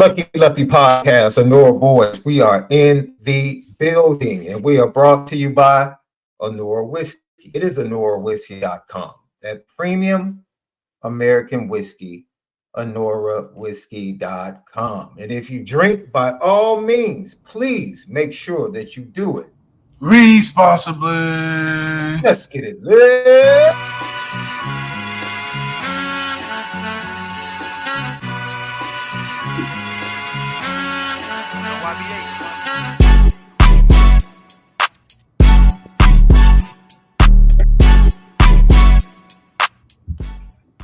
Lucky Lefty Podcast, Honora Boys. We are in the building and we are brought to you by Honora Whiskey. It is HonoraWhiskey.com. That premium American whiskey, HonoraWhiskey.com. And if you drink, by all means, please make sure that you do it responsibly. Let's get it lit.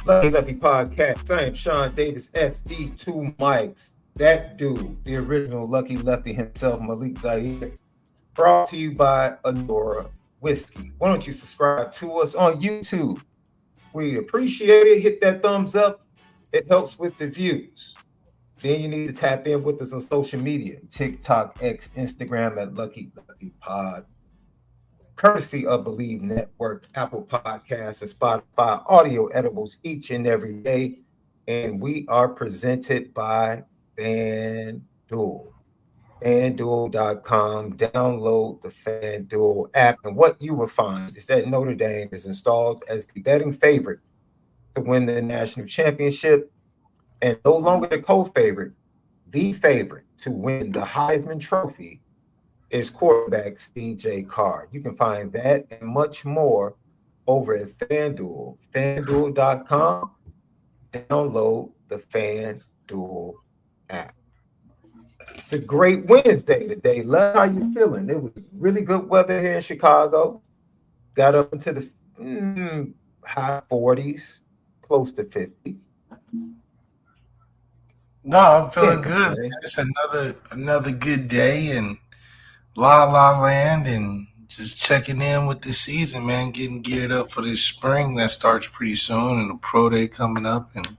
Lucky Lucky Podcast. I am Sean Davis, XD, two mics. That dude, the original Lucky Lefty himself, Malik ZAIRE. Brought to you by Honora Whiskey. Why don't you subscribe to us on YouTube? We appreciate it. Hit that thumbs up. It helps with the views. Then you need to tap in with us on social media. TikTok, X, Instagram at Lucky Lucky Pod. Courtesy of Bleav Network, Apple Podcasts, and Spotify audio edibles each and every day. And we are presented by FanDuel. FanDuel.com. Download the FanDuel app. And what you will find is that Notre Dame is installed as the betting favorite to win the national championship, and no longer the co-favorite, the favorite to win the Heisman Trophy is quarterback DJ Carr. You can find that and much more over at FanDuel. FanDuel.com. Download the FanDuel app. It's a great Wednesday today. Love how you feeling. It was really good weather here in Chicago. Got up into the high 40s, close to 50. No, I'm feeling good. It's another good day in La Land, and just checking in with the season, man. Getting geared up for this spring that starts pretty soon, and the pro day coming up. And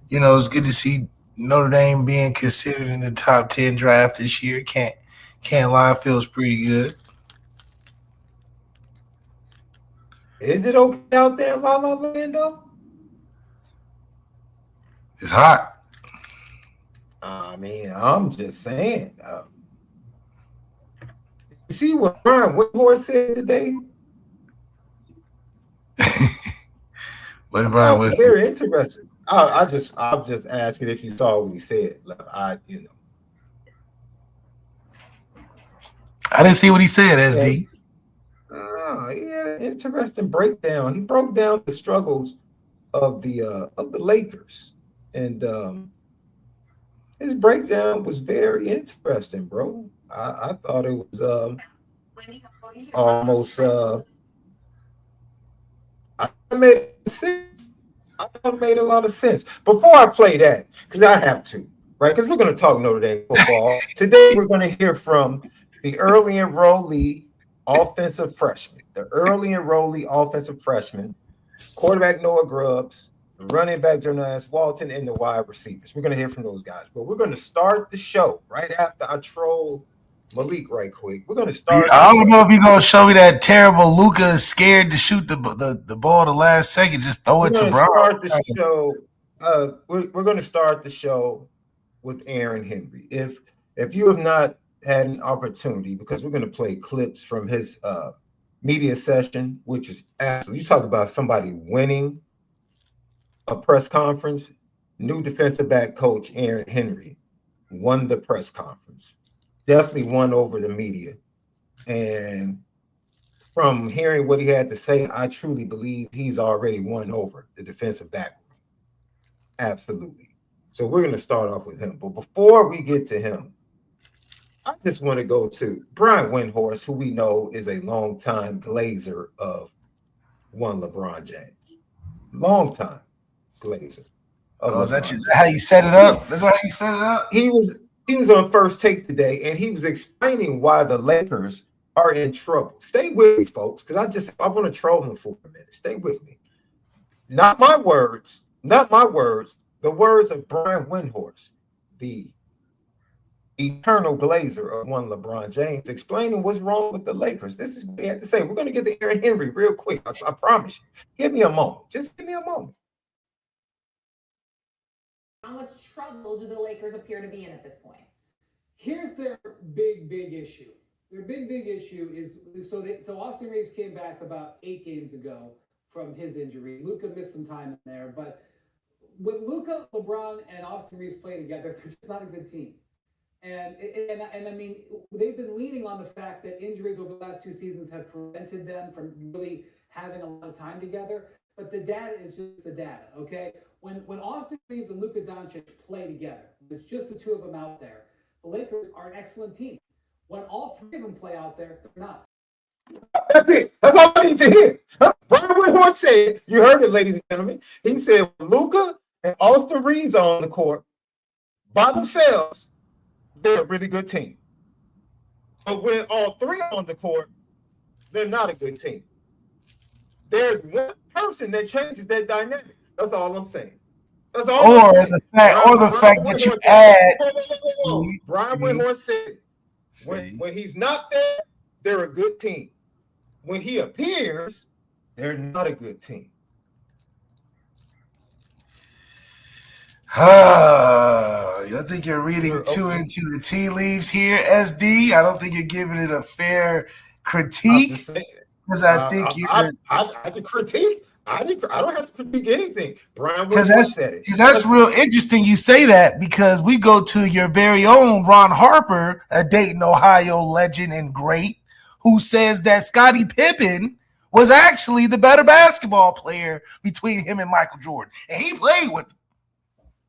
it's good to see Notre Dame being considered in the top 10 draft this year. Can't lie, feels pretty good. Is it okay out there in La Land though? It's hot. I mean, I'm just saying. You see what Brian Whitmore said today? What Brian Whitmore? Very interesting. I'm just asking if you saw what he said. I didn't see what he said, SD. He had an interesting breakdown. He broke down the struggles of the Lakers, and his breakdown was very interesting, bro. I thought it was almost I made sense. I thought it made a lot of sense. Before I play that, because I have to, right? Because we're going to talk Notre Dame football. Today we're going to hear from the early enrollee offensive freshman. The early enrollee offensive freshman, quarterback Noah Grubs, running back Jass, Walton, and the wide receivers. We're going to hear from those guys. But we're going to start the show right after I troll Malik right quick. We're going to start. I don't know if you're going to show me that terrible Luka is scared to shoot the ball the last second. Just throw it to Brown. Start the show. We're going to start the show with Aaron Henry. If you have not had an opportunity, because we're going to play clips from his media session, which is absolutely, you talk about somebody winning a press conference. New defensive back coach Aaron Henry won the press conference. Definitely won over the media. And from hearing what he had to say, I truly believe he's already won over the defensive back. Absolutely. So we're going to start off with him. But before we get to him, I just want to go to Brian Windhorst, who we know is a longtime glazer of one LeBron James. Long-time glazer. Oh, is that how you set it up? That's how you set it up? He was on First Take today, and he was explaining why the Lakers are in trouble. Stay with me, folks, because I want to troll him for a minute. Stay with me. Not my words. Not my words. The words of Brian Windhorst, the eternal glazer of one LeBron James, explaining what's wrong with the Lakers. This is what he had to say. We're going to get to Aaron Henry real quick. I promise you. Give me a moment. Just give me a moment. How much trouble do the Lakers appear to be in at this point? Here's their big issue. Their big issue is so Austin Reeves came back about 8 games ago from his injury. Luka missed some time in there, but when Luka, LeBron, and Austin Reeves play together, they're just not a good team. And I mean, they've been leaning on the fact that injuries over the last 2 seasons have prevented them from really having a lot of time together. But the data is just the data, okay? When Austin Reeves and Luka Doncic play together, it's just the two of them out there. The Lakers are an excellent team. When all 3 of them play out there, they're not. That's it. That's all I need to hear. Brian Windhorst said, you heard it, ladies and gentlemen. He said Luka and Austin Reeves are on the court by themselves. They're a really good team. But when all 3 are on the court, they're not a good team. There's one person that changes that dynamic. That's all I'm saying. That's all I'm saying. The fact that you add. Brian Windhorst said, when he's not there, they're a good team. When he appears, they're not a good team. I think you're reading too into the tea leaves here, SD. I don't think you're giving it a fair critique. Because I think I can critique. I don't have to critique anything. Brian said it. That's real interesting you say that, because we go to your very own Ron Harper, a Dayton, Ohio legend and great, who says that Scottie Pippen was actually the better basketball player between him and Michael Jordan. And he played with him.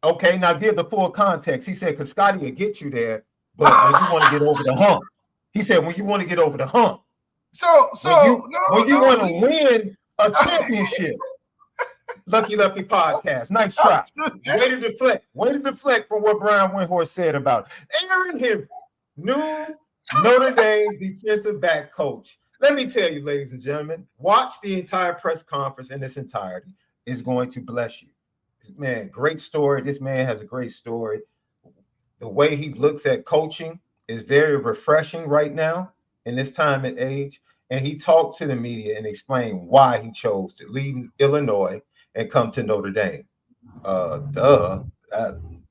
Okay, now give the full context. He said, because Scottie will get you there, but when you want to get over the hump. He said, when you want to get over the hump. When you want to win a championship. Lucky Lefty podcast. Nice try. Way to deflect from what Brian Windhorst said about Aaron Henry, new Notre Dame defensive back coach. Let me tell you, ladies and gentlemen, watch the entire press conference in its entirety. It's going to bless you. Man, great story. This man has a great story. The way he looks at coaching is very refreshing right now in this time and age. And he talked to the media and explained why he chose to leave Illinois and come to Notre Dame.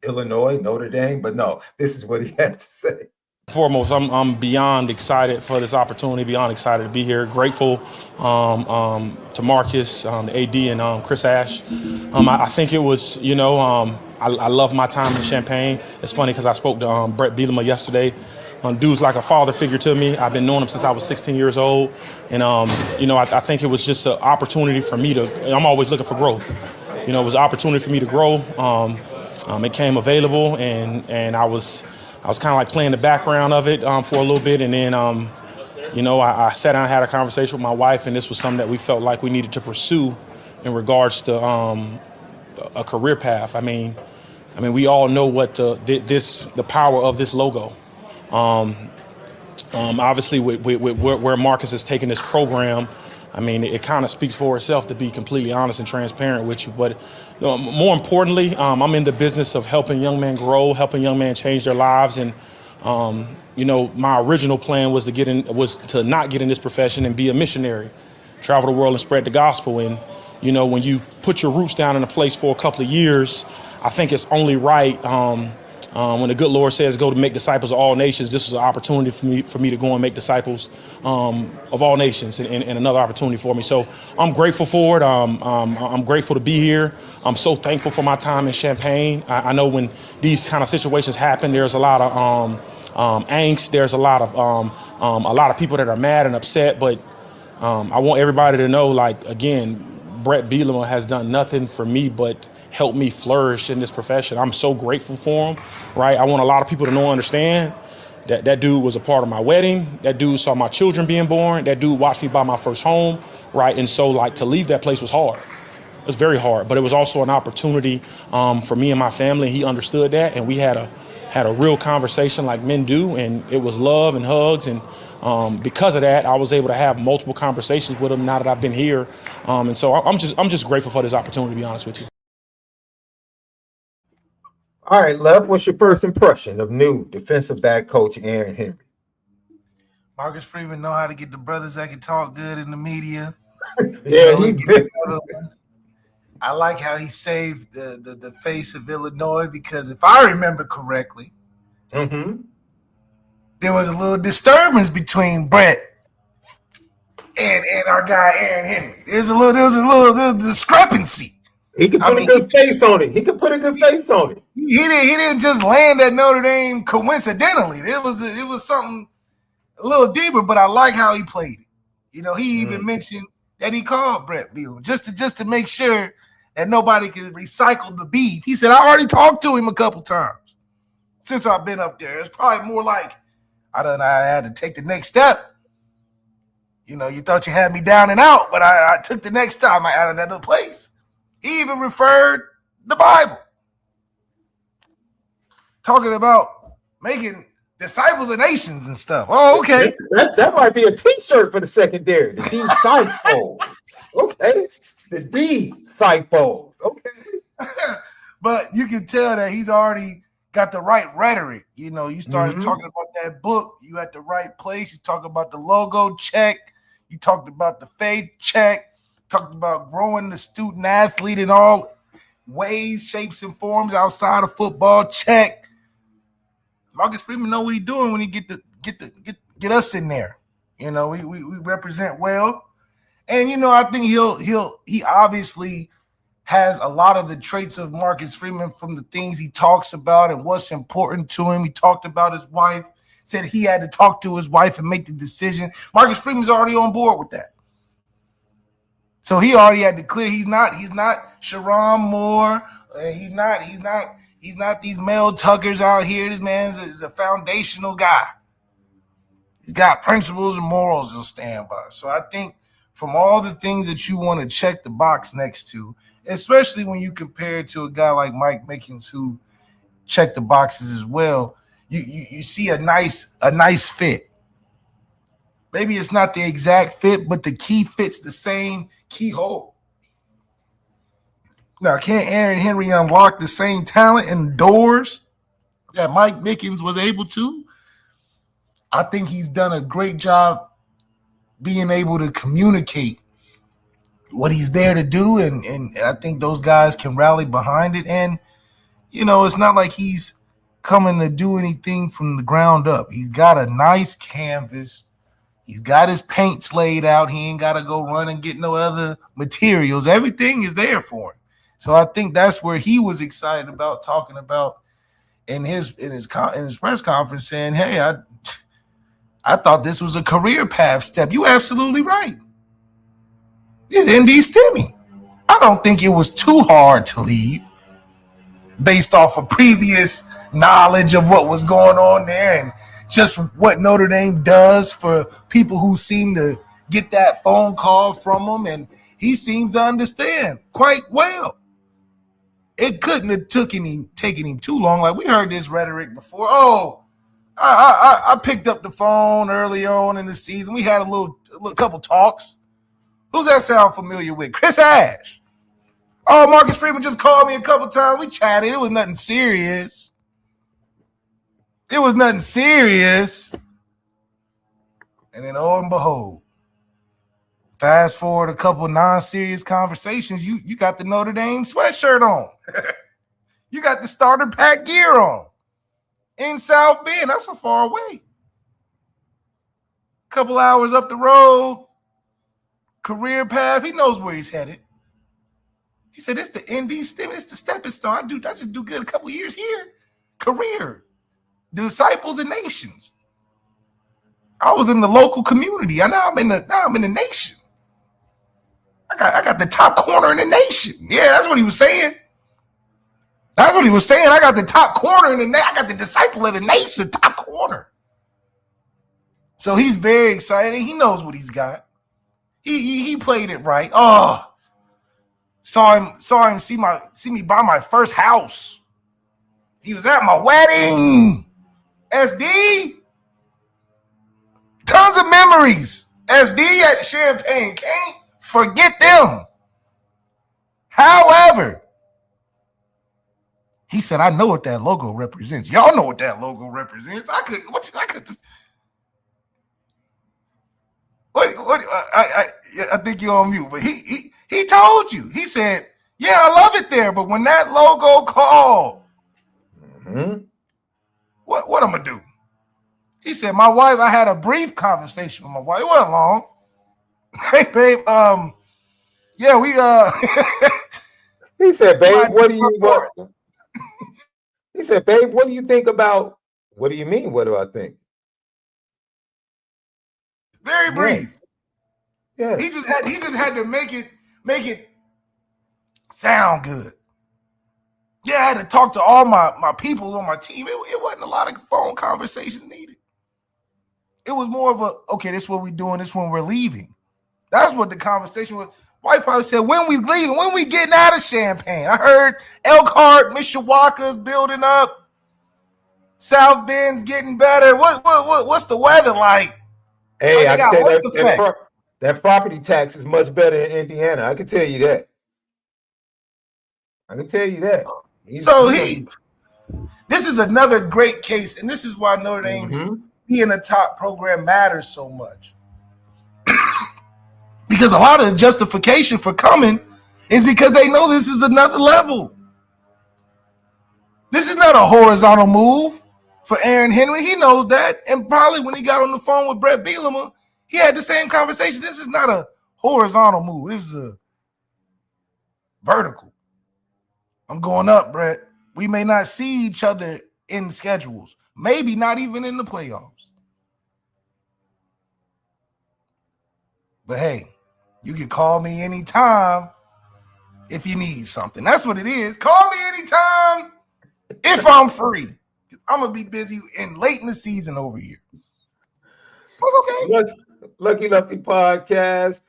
Illinois, Notre Dame, but no, this is what he had to say. Foremost, I'm beyond excited for this opportunity, beyond excited to be here. Grateful to Marcus, the AD, and Chris Ash. I think it was, I love my time in Champaign. It's funny because I spoke to Brett Bielema yesterday. Dude's like a father figure to me. I've been knowing him since I was 16 years old. And, I think it was just an opportunity for me to, I'm always looking for growth. It was an opportunity for me to grow. It came available, and I was kind of like playing the background of it for a little bit. And then, I sat down and had a conversation with my wife, and this was something that we felt like we needed to pursue in regards to a career path. I mean, we all know what the power of this logo. Obviously, with where Marcus has taken this program, it kind of speaks for itself, to be completely honest and transparent with you. But more importantly, I'm in the business of helping young men grow, helping young men change their lives. And, my original plan was to not get in this profession and be a missionary, travel the world and spread the gospel. And, when you put your roots down in a place for a couple of years, I think it's only right. When the good Lord says go to make disciples of all nations, this is an opportunity for me to go and make disciples of all nations, and another opportunity for me. So I'm grateful for it. I'm grateful to be here. I'm so thankful for my time in Champaign. I know when these kind of situations happen, there's a lot of angst. There's a lot of people that are mad and upset. But I want everybody to know, again, Brett Bielema has done nothing for me but helped me flourish in this profession. I'm so grateful for him, right? I want a lot of people to know and understand that dude was a part of my wedding. That dude saw my children being born. That dude watched me buy my first home, right? And so, to leave that place was hard. It was very hard, but it was also an opportunity for me and my family. He understood that, and we had a real conversation like men do, and it was love and hugs. And because of that, I was able to have multiple conversations with him now that I've been here. And so I'm just grateful for this opportunity, to be honest with you. All right, Lev, what's your first impression of new defensive back coach Aaron Henry? Marcus Freeman know how to get the brothers that can talk good in the media. Yeah, he did. I like how he saved the face of Illinois because if I remember correctly, there was a little disturbance between Brett and our guy Aaron Henry. There was a little discrepancy. He could put a good face on it. He didn't just land at Notre Dame coincidentally. It was something a little deeper, but I like how he played it. You know, he even mentioned that he called Brett Bielema just to make sure that nobody could recycle the beef. He said, I already talked to him a couple times since I've been up there. It's probably more like I had to take the next step. You know, you thought you had me down and out, but I took the next step. I had another place. He even referred the Bible, talking about making disciples of nations and stuff. Oh, okay. That might be a T-shirt for the secondary. The disciples. Okay. The disciples. Okay. But you can tell that he's already got the right rhetoric. You know, you started talking about that book. You at the right place. You talk about the logo, check. You talked about the faith, check. Talked about growing the student athlete in all ways, shapes, and forms outside of football, check. Marcus Freeman know what he's doing when he get us in there. You know, we represent well. And you know, I think he obviously has a lot of the traits of Marcus Freeman from the things he talks about and what's important to him. He talked about his wife, said he had to talk to his wife and make the decision. Marcus Freeman's already on board with that. So he already had to clear. He's not Sharon Moore. He's not these Mel Tuckers out here. This man is a foundational guy. He's got principles and morals he'll stand by. So I think from all the things that you want to check the box next to, especially when you compare it to a guy like Mike Mickens who checked the boxes as well, you see a nice fit. Maybe it's not the exact fit, but the key fits the same keyhole. Now, can Aaron Henry unlock the same talent and doors that Mike Mickens was able to? I think he's done a great job being able to communicate what he's there to do, and I think those guys can rally behind it. And, you know, it's not like he's coming to do anything from the ground up. He's got a nice canvas. He's got his paints laid out. He ain't got to go run and get no other materials. Everything is there for him. So I think that's where he was excited about talking about in his press conference, saying, "Hey, I thought this was a career path step." You absolutely right. It's ND STEMI. I don't think it was too hard to leave based off of previous knowledge of what was going on there and just what Notre Dame does for people who seem to get that phone call from him, and he seems to understand quite well. It couldn't have taken him too long. Like we heard this rhetoric before. Oh, I picked up the phone early on in the season. We had a couple talks. Who's that sound familiar with? Chris Ash. Oh, Marcus Freeman just called me a couple times. We chatted. It was nothing serious. And then, oh and behold, fast forward a couple non-serious conversations, you got the Notre Dame sweatshirt on. You got the starter pack gear on in South Bend. That's so far away. Couple hours up the road, career path. He knows where he's headed. He said, "It's the ND STEM. It's the stepping stone. I just do good a couple years here. Career, the disciples and nations. I was in the local community. Now I'm in the nation. I got the top corner in the nation." Yeah, that's what he was saying. I got the top corner in the nation. I got the disciple of the nation, top corner. So he's very excited. He knows what he's got. He played it right. Oh, saw him see me buy my first house. He was at my wedding. SD. Tons of memories. SD at Champaign. Can't forget them. However, he said, "I know what that logo represents." Y'all know what that logo represents. I think you're on mute, but he told you. He said, Yeah, I love it there. But when that logo called, what I'm gonna do? He said, my wife, I had a brief conversation with my wife. It wasn't long. Hey, babe, yeah, we He said, babe, what do you want? He said, babe, what do you think about? What do you mean? What do I think? Very brief. Yeah. He just had to make it sound good. Yeah, I had to talk to all my people on my team. It wasn't a lot of phone conversations needed. It was more of a, okay, this is what we're doing, this is when we're leaving. That's what the conversation was. White probably said, when we leaving, when we getting out of Champaign. I heard Elkhart, Mishawaka's building up. South Bend's getting better. What's the weather like? Hey, I can tell you that property tax is much better in Indiana. I can tell you that. I can tell you that. This is another great case, and this is why Notre Dame's being a top program matters so much. Because a lot of the justification for coming is because they know this is another level. This is not a horizontal move for Aaron Henry. He knows that. And probably when he got on the phone with Brett Bielema, he had the same conversation. This is not a horizontal move. This is a vertical. I'm going up, Brett. We may not see each other in schedules. Maybe not even in the playoffs. But hey, you can call me anytime if you need something. That's what it is. Call me anytime if I'm free. I'm going to be busy and late in the season over here. That's okay. Lucky Lefty Podcast.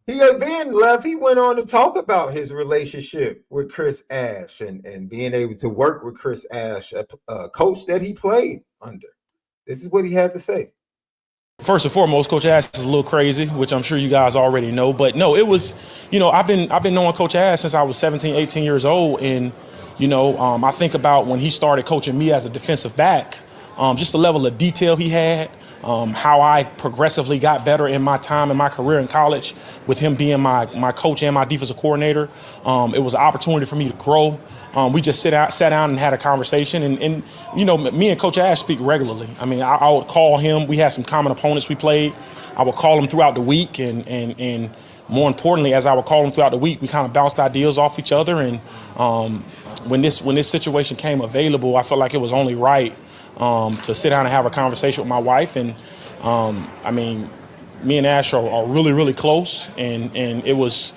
He then left. He went on to talk about his relationship with Chris Ash and being able to work with Chris Ash, a coach that he played under. This is what he had to say. First and foremost, Coach Ash is a little crazy, which I'm sure you guys already know. But no, it was, I've been knowing Coach Ash since I was 17, 18 years old. And, I think about when he started coaching me as a defensive back, just the level of detail he had, how I progressively got better in my time in my career in college with him being my coach and my defensive coordinator. It was an opportunity for me to grow. We just sat down and had a conversation. And me and Coach Ash speak regularly. I mean, I would call him. We had some common opponents we played. I would call him throughout the week. And more importantly, as I would call him throughout the week, we kind of bounced ideas off each other. And when this situation came available, I felt like it was only right to sit down and have a conversation with my wife. And me and Ash are really, really close. And it was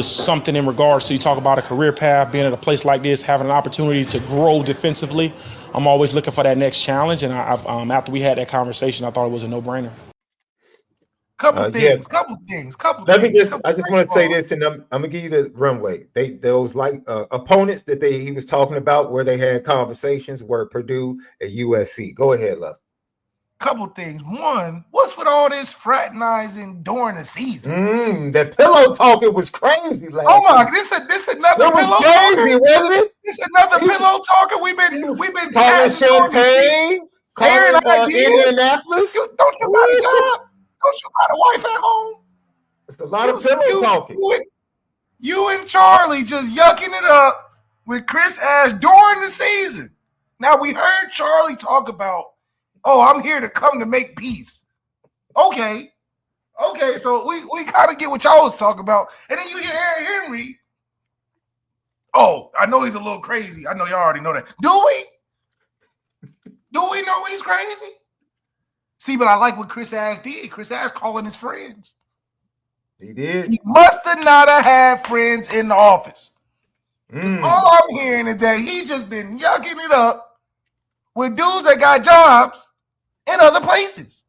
something in regards to, you talk about a career path, being at a place like this, having an opportunity to grow defensively. I'm always looking for that next challenge. And after we had that conversation, I thought it was a no-brainer. Couple things. I just want to say this, and I'm gonna give you the runway. Those opponents that he was talking about where they had conversations were Purdue and USC. Go ahead, love. Couple things. One, what's with all this fraternizing during the season? That pillow talking was crazy. Oh my! This another pillow crazy, wasn't it? This another pillow talker. We've been talking Champaign, Indianapolis. Don't you got a job? Don't you got a wife at home? It's a lot of pillow talking. You and Charlie just yucking it up with Chris Ash during the season. Now we heard Charlie talk about, I'm here to come to make peace. Okay, so we kind of get what y'all was talking about. And then you hear Aaron Henry. Oh, I know he's a little crazy. I know y'all already know that. Do we know he's crazy? See, but I like what Chris Ash did. Chris Ash calling his friends. He did. He must have not have had friends in the office. All I'm hearing is that he just been yucking it up with dudes that got jobs in other places,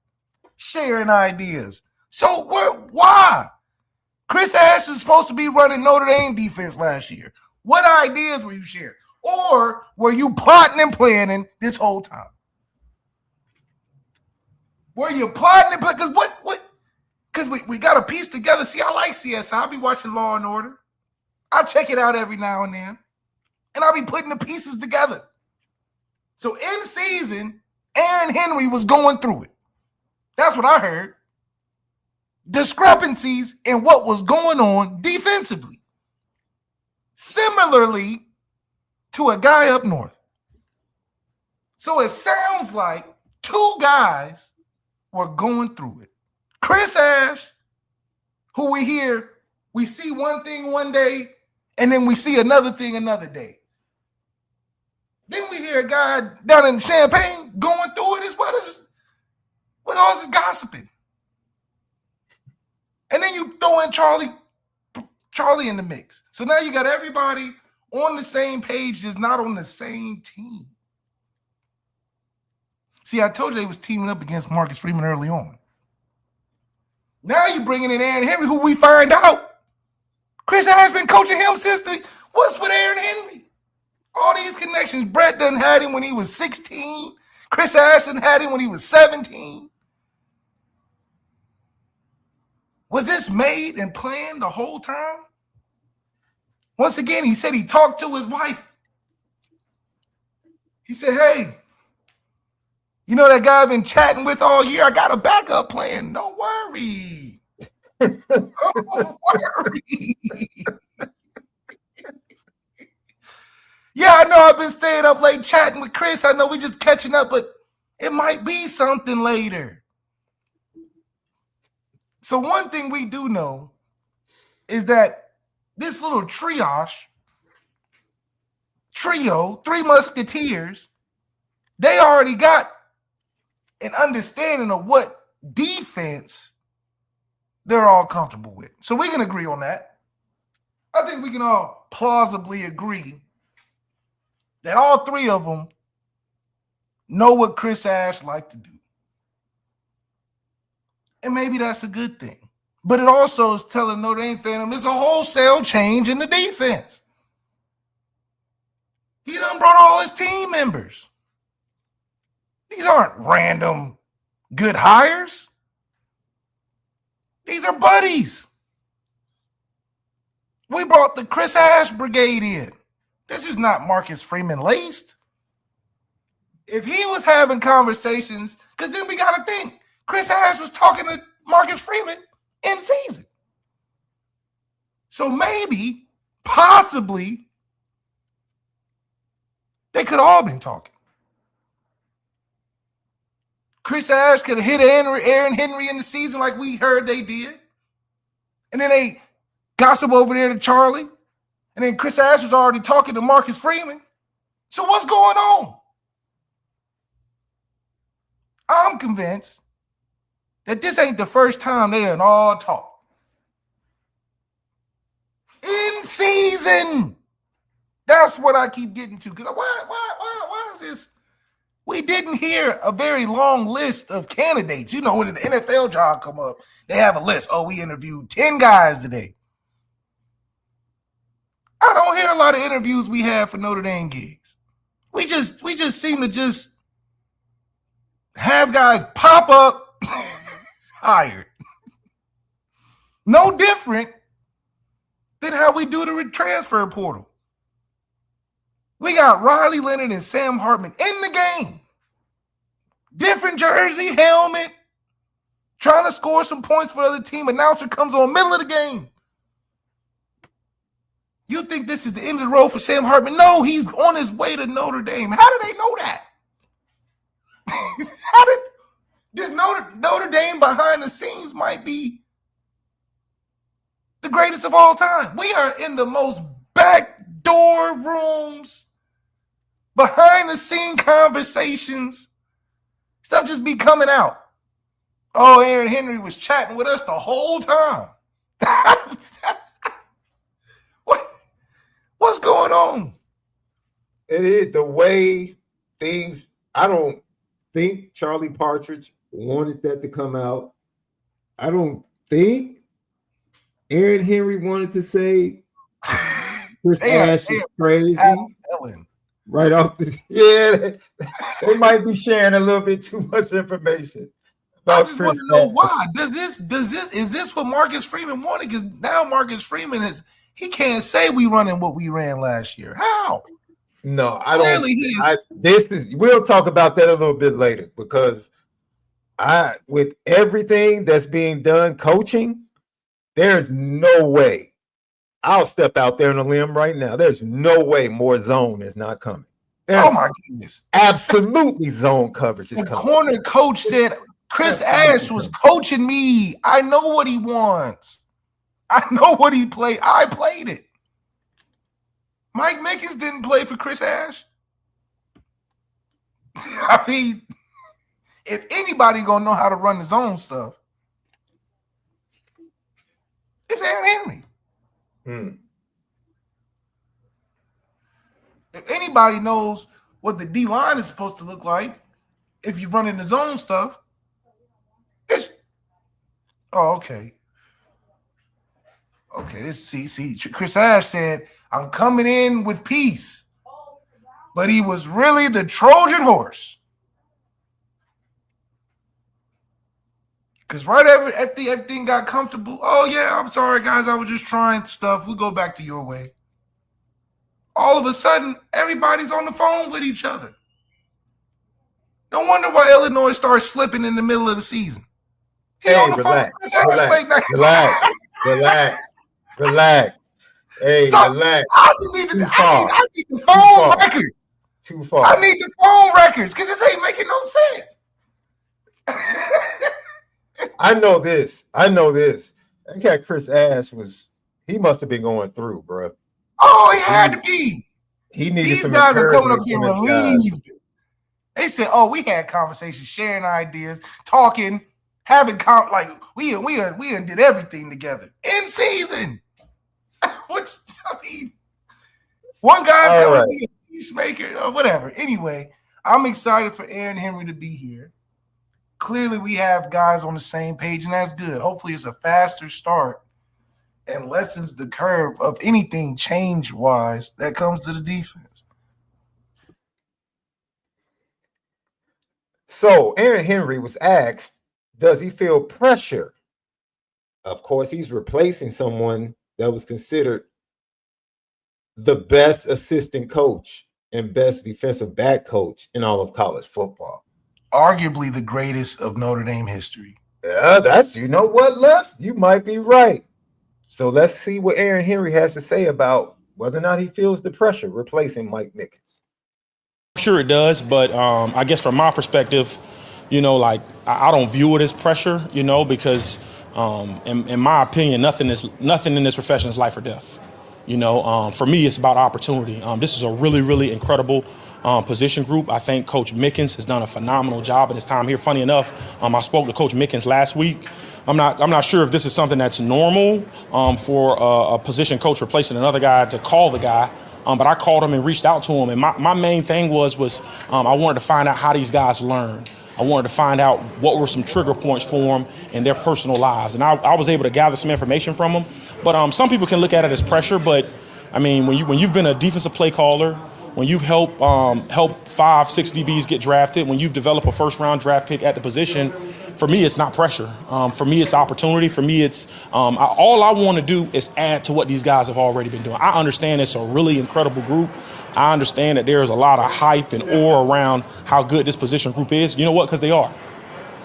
sharing ideas. So why? Chris Ash is supposed to be running Notre Dame defense last year. What ideas were you sharing? Or were you plotting and planning this whole time? Were you plotting and planning? Because we got to piece together. See, I like CSI. I be watching Law and Order. I check it out every now and then. And I'll be putting the pieces together. So in season, Aaron Henry was going through it. That's what I heard. Discrepancies in what was going on defensively. similarly to a guy up north. So it sounds like two guys were going through it. Chris Ash, who we see one thing one day, and then we see another thing another day. Then we hear a guy down in Champaign going through it as well as with all this gossiping. And then you throw in Charlie in the mix. So now you got everybody on the same page, just not on the same team. See, I told you they was teaming up against Marcus Freeman early on. Now you're bringing in Aaron Henry, who we find out Chris has been coaching him since what's with Aaron Henry? All these connections. Brett done had him when he was 16. Chris Ashton had him when he was 17. Was this made and planned the whole time? Once again, he said he talked to his wife. He said, hey, you know that guy I've been chatting with all year? I got a backup plan. Don't worry. Don't worry. Yeah, I know I've been staying up late chatting with Chris. I know we just catching up, but it might be something later. So one thing we do know is that this little trio, Three Musketeers, they already got an understanding of what defense they're all comfortable with. So we can agree on that. I think we can all plausibly agree that all three of them know what Chris Ash liked to do. And maybe that's a good thing. But it also is telling Notre Dame fandom it's a wholesale change in the defense. He done brought all his team members. These aren't random good hires. These are buddies. We brought the Chris Ash brigade in. This is not Marcus Freeman laced. If he was having conversations, because then we got to think, Chris Ash was talking to Marcus Freeman in season. So maybe, possibly, they could all been talking. Chris Ash could have hit Aaron Henry in the season like we heard they did. And then they gossip over there to Charlie. And then Chris Ash was already talking to Marcus Freeman. So what's going on? I'm convinced that this ain't the first time they done all talk. In season. That's what I keep getting to. Because why is this? We didn't hear a very long list of candidates. You know, when the NFL job come up, they have a list. Oh, we interviewed 10 guys today. I don't hear a lot of interviews we have for Notre Dame gigs. We just seem to just have guys pop up hired. No different than how we do the transfer portal. We got Riley Leonard and Sam Hartman in the game. Different jersey, helmet, trying to score some points for the other team. Announcer comes on middle of the game. You think this is the end of the road for Sam Hartman? No, he's on his way to Notre Dame. How do they know that? How did this Notre Dame behind the scenes might be the greatest of all time? We are in the most backdoor rooms, behind the scene conversations. Stuff just be coming out. Oh, Aaron Henry was chatting with us the whole time. What's going on? It is the way things. I don't think Charlie Partridge wanted that to come out. I don't think Aaron Henry wanted to say Chris Ash is crazy. Right off the they might be sharing a little bit too much information. I just want to know why. Is this what Marcus Freeman wanted? Because now Marcus Freeman he can't say we running what we ran last year. How? No, I don't. We'll talk about that a little bit later because with everything that's being done coaching, there's no way I'll step out there on a limb right now. There's no way more zone is not coming. Oh my goodness! Absolutely, zone coverage is the coming. Corner coach said Chris Ash was coaching me. I know what he wants. I know what he played. I played it. Mike Mickens didn't play for Chris Ash. I mean, if anybody gonna know how to run his own stuff, it's Aaron Henry. If anybody knows what the D line is supposed to look like, if you're running his own stuff, it's okay. This see, Chris Ash said, "I'm coming in with peace," but he was really the Trojan horse. Because right after everything got comfortable, oh yeah, I'm sorry guys, I was just trying stuff. We'll go back to your way. All of a sudden, everybody's on the phone with each other. No wonder why Illinois starts slipping in the middle of the season. Relax. Hey, so, relax. I need the phone records. Too far. I need the phone records because this ain't making no sense. I know this. That cat Chris Ash he must have been going through, bro. Oh, he had to be. He needed These some guys are coming up here relieved. They said, "Oh, we had conversations, sharing ideas, talking, having we did everything together in season." One guy's going to be a peacemaker or whatever. Anyway, I'm excited for Aaron Henry to be here. Clearly, we have guys on the same page, and that's good. Hopefully, it's a faster start and lessens the curve of anything change-wise that comes to the defense. So, Aaron Henry was asked, does he feel pressure? Of course, he's replacing someone that was considered the best assistant coach and best defensive back coach in all of college football. Arguably the greatest of Notre Dame history. Yeah, you know what, Left? You might be right. So let's see what Aaron Henry has to say about whether or not he feels the pressure replacing Mike Mickens. Sure it does, but I guess from my perspective, I don't view it as pressure, because in my opinion, nothing in this profession is life or death. For me, it's about opportunity. This is a really, really incredible position group. I think Coach Mickens has done a phenomenal job in his time here. Funny enough, I spoke to Coach Mickens last week. I'm not sure if this is something that's normal for a position coach replacing another guy to call the guy. But I called him and reached out to him. And my main thing was I wanted to find out how these guys learn. I wanted to find out what were some trigger points for them in their personal lives. And I was able to gather some information from them. But some people can look at it as pressure. But, I mean, when you've been a defensive play caller, when you've helped 5-6 DBs get drafted, when you've developed a first-round draft pick at the position, for me, it's not pressure. For me, it's opportunity. For me, it's all I want to do is add to what these guys have already been doing. I understand it's a really incredible group. I understand that there's a lot of hype and awe around how good this position group is. You know what? Because they are.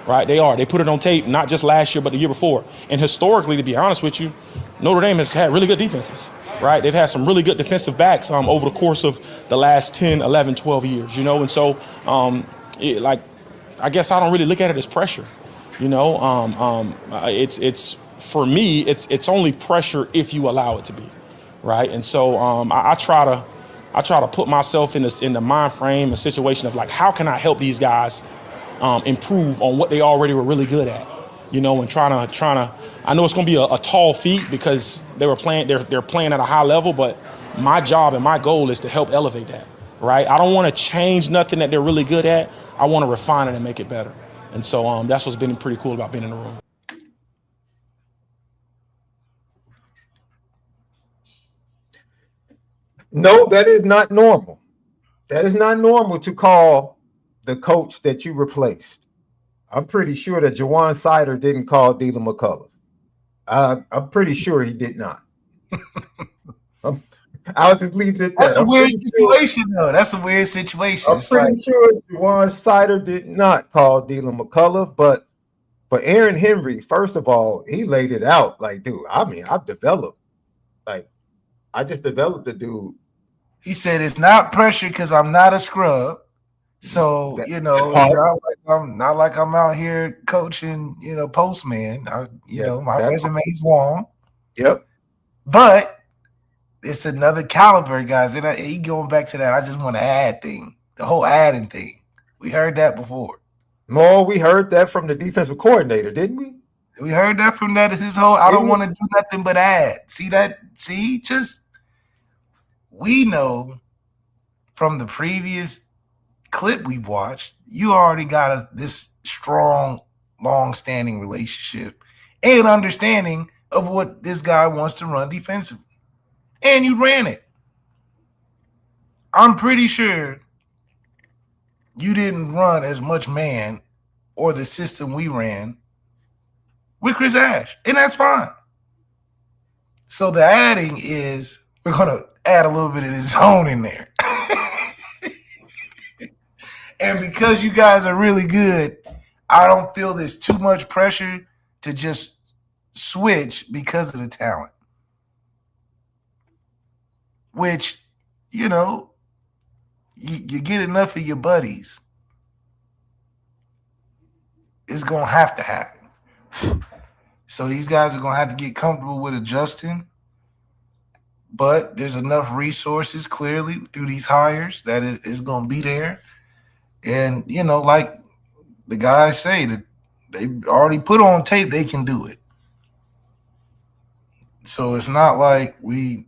Right? They are. They put it on tape, not just last year, but the year before. And historically, to be honest with you, Notre Dame has had really good defenses. Right? They've had some really good defensive backs over the course of the last 10, 11, 12 years. And so, I guess I don't really look at it as pressure. It's for me, it's only pressure if you allow it to be, right? And so I try to put myself in the mind frame, a situation of how can I help these guys improve on what they already were really good at, and trying to. I know it's going to be a tall feat because they're playing at a high level, but my job and my goal is to help elevate that, right? I don't want to change nothing that they're really good at. I want to refine it and make it better. And so that's what's been pretty cool about being in the room. No, that is not normal. That is not normal to call the coach that you replaced. I'm pretty sure that Jawan Sider didn't call Dylan McCullough. I'm pretty sure he did not. I'll just leave it at that. That's a weird situation, though. That's a weird situation. I'm pretty sure Jawan Sider did not call Dylan McCullough, but for Aaron Henry, first of all, he laid it out dude, I mean, I've developed I just developed a dude. He said it's not pressure because I'm not a scrub. So, it's not like I'm out here coaching, postman. My resume's long. Yep. But it's another caliber, guys. And he going back to that. I just want to add thing. The whole adding thing. We heard that before. No, we heard that from the defensive coordinator, didn't we? We heard that from that. His whole I don't want to do nothing but add. See that? See, we know from the previous clip we've watched, you already got this strong, long-standing relationship and understanding of what this guy wants to run defensively. And you ran it. I'm pretty sure you didn't run as much man or the system we ran with Chris Ash, and that's fine. So the adding is we're going to add a little bit of the zone in there. And because you guys are really good, I don't feel there's too much pressure to just switch because of the talent. Which, you get enough of your buddies, it's going to happen. So these guys are going to have to get comfortable with adjusting. But there's enough resources, clearly, through these hires that is going to be there. And, like the guys say, that they already put on tape, they can do it. So it's not like we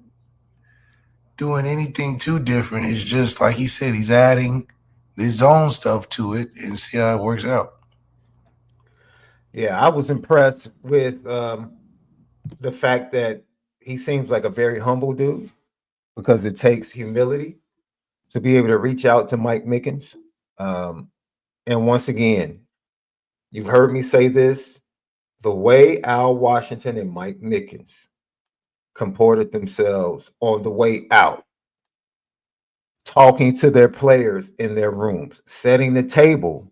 doing anything too different. It's just, like he said, he's adding his own stuff to it and see how it works out. Yeah, I was impressed with the fact that he seems like a very humble dude, because it takes humility to be able to reach out to Mike Mickens. And once again, you've heard me say this, the way Al Washington and Mike Mickens comported themselves on the way out, talking to their players in their rooms, setting the table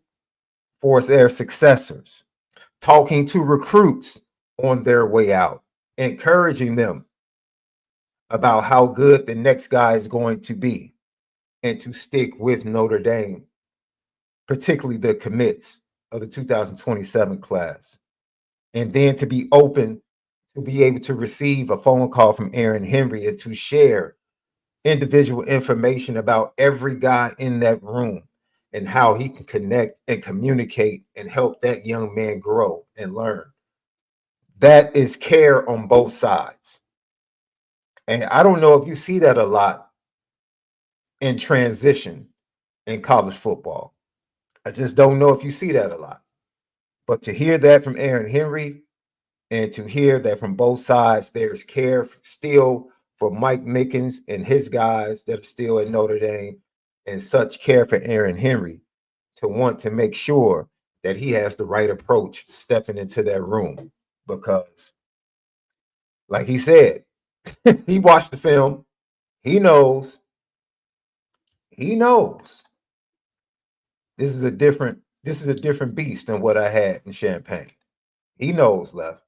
for their successors, talking to recruits on their way out, encouraging them about how good the next guy is going to be and to stick with Notre Dame, particularly the commits of the 2027 class. And then to be open to be able to receive a phone call from Aaron Henry and to share individual information about every guy in that room and how he can connect and communicate and help that young man grow and learn. That is care on both sides. And I don't know if you see that a lot in transition in college football. I just don't know if you see that a lot. But to hear that from Aaron Henry and to hear that from both sides, there's care still for Mike Mickens and his guys that are still at Notre Dame, and such care for Aaron Henry to want to make sure that he has the right approach stepping into that room. Because, like he said, he watched the film. He knows. This is a different beast than what I had in Champaign. He knows, left.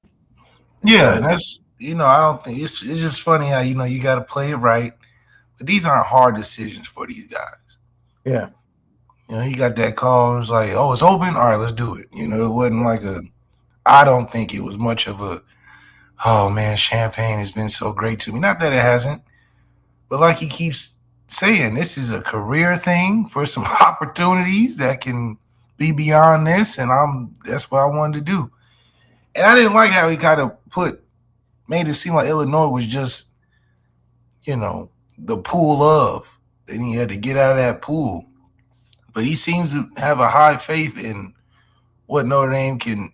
Yeah, and that's I don't think it's just funny how you got to play it right, but these aren't hard decisions for these guys. Yeah, he got that call. It was like, oh, it's open. All right, let's do it. It wasn't like I don't think it was much of a, oh man, Champaign has been so great to me. Not that it hasn't, but like he keeps saying, this is a career thing for some opportunities that can be beyond this, and that's what I wanted to do. And I didn't like how he kind of made it seem like Illinois was just, the pool of, and he had to get out of that pool. But he seems to have a high faith in what Notre Dame can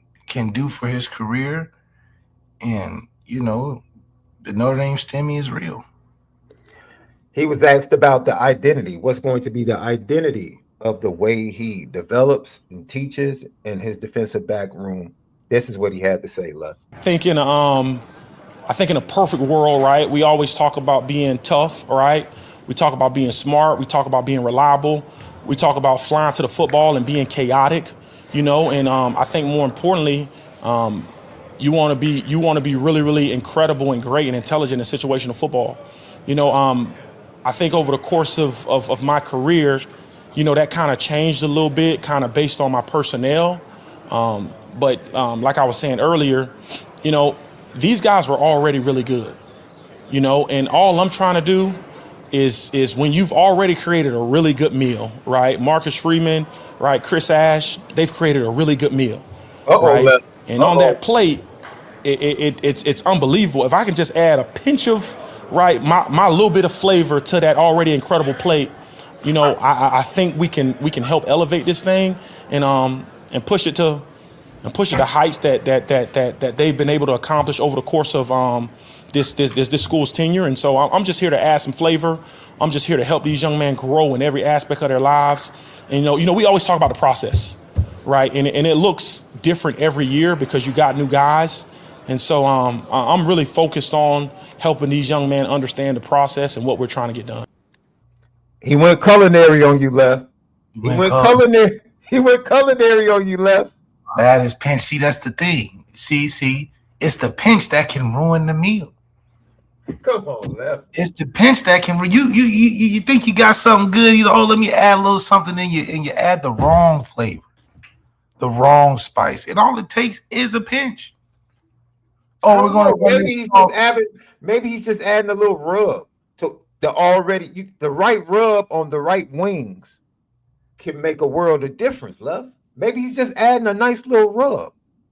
do for his career. And, the Notre Dame STEMI is real. He was asked about the identity. What's going to be the identity of the way he develops and teaches in his defensive back room? This is what he had to say, Luck. I think in a perfect world, right, we always talk about being tough, right? We talk about being smart. We talk about being reliable. We talk about flying to the football and being chaotic, and I think more importantly, you want to be really, really incredible and great and intelligent in situational football. I think over the course of my career, that kind of changed a little bit, kind of based on my personnel. But like I was saying earlier, these guys were already really good, and all I'm trying to do is when you've already created a really good meal, right? Marcus Freeman, right? Chris Ash, they've created a really good meal, right? And on that plate, it's unbelievable. If I can just add a pinch of, right, my little bit of flavor to that already incredible plate, I think we can help elevate this thing and push it to heights that they've been able to accomplish over the course of this school's tenure. And so I'm just here to add some flavor. I'm just here to help these young men grow in every aspect of their lives. And we always talk about the process, right? And it looks different every year because you got new guys. And so I'm really focused on helping these young men understand the process and what we're trying to get done. He went culinary on you, Left. He went culinary on you, Left. That is pinch. See, that's the thing. See, it's the pinch that can ruin the meal. Come on, Left. It's the pinch that can you think you got something good. Let me add a little something in you, and you add the wrong flavor, the wrong spice, and all it takes is a pinch. Oh, we're going to maybe he's just adding a little rub to the right rub on the right wings can make a world of difference, Left. Maybe he's just adding a nice little rub.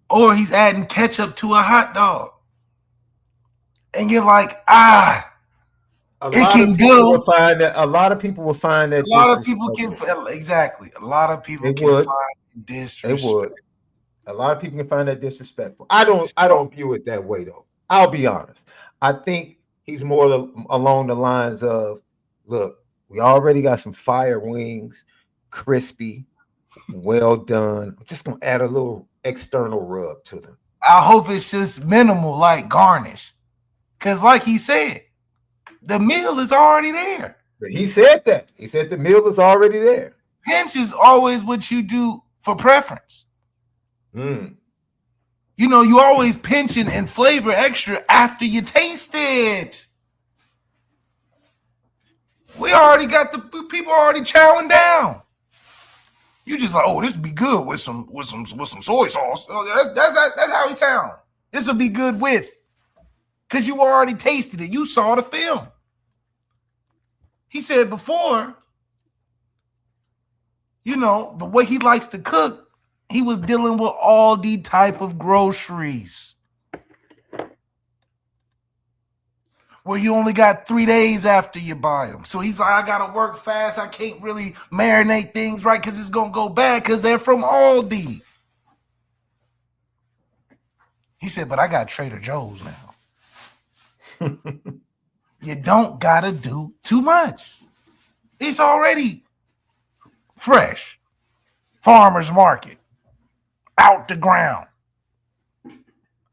Or he's adding ketchup to a hot dog. And you're like, it can go. A lot of people will find that. A lot of people can, exactly. A lot of people can find disrespect. They would. A lot of people can find that disrespectful. I don't view it that way, though. I'll be honest. I think he's more along the lines of, look, we already got some fire wings, crispy, well done. I'm just going to add a little external rub to them. I hope it's just minimal, like garnish. Because like he said, the meal is already there. He said that. He said the meal is already there. Pinch is always what you do for preference. You always pinching and flavor extra after you taste it. We already got the people already chowing down. You just like, oh, this would be good with some soy sauce. Oh, that's how he sound. This will be good with, because you already tasted it. You saw the film. He said before, the way he likes to cook, he was dealing with all the type of groceries where you only got 3 days after you buy them. So he's like, I got to work fast. I can't really marinate things right because it's going to go bad because they're from Aldi. He said, but I got Trader Joe's now. You don't got to do too much. It's already fresh. Farmer's market. Out the ground.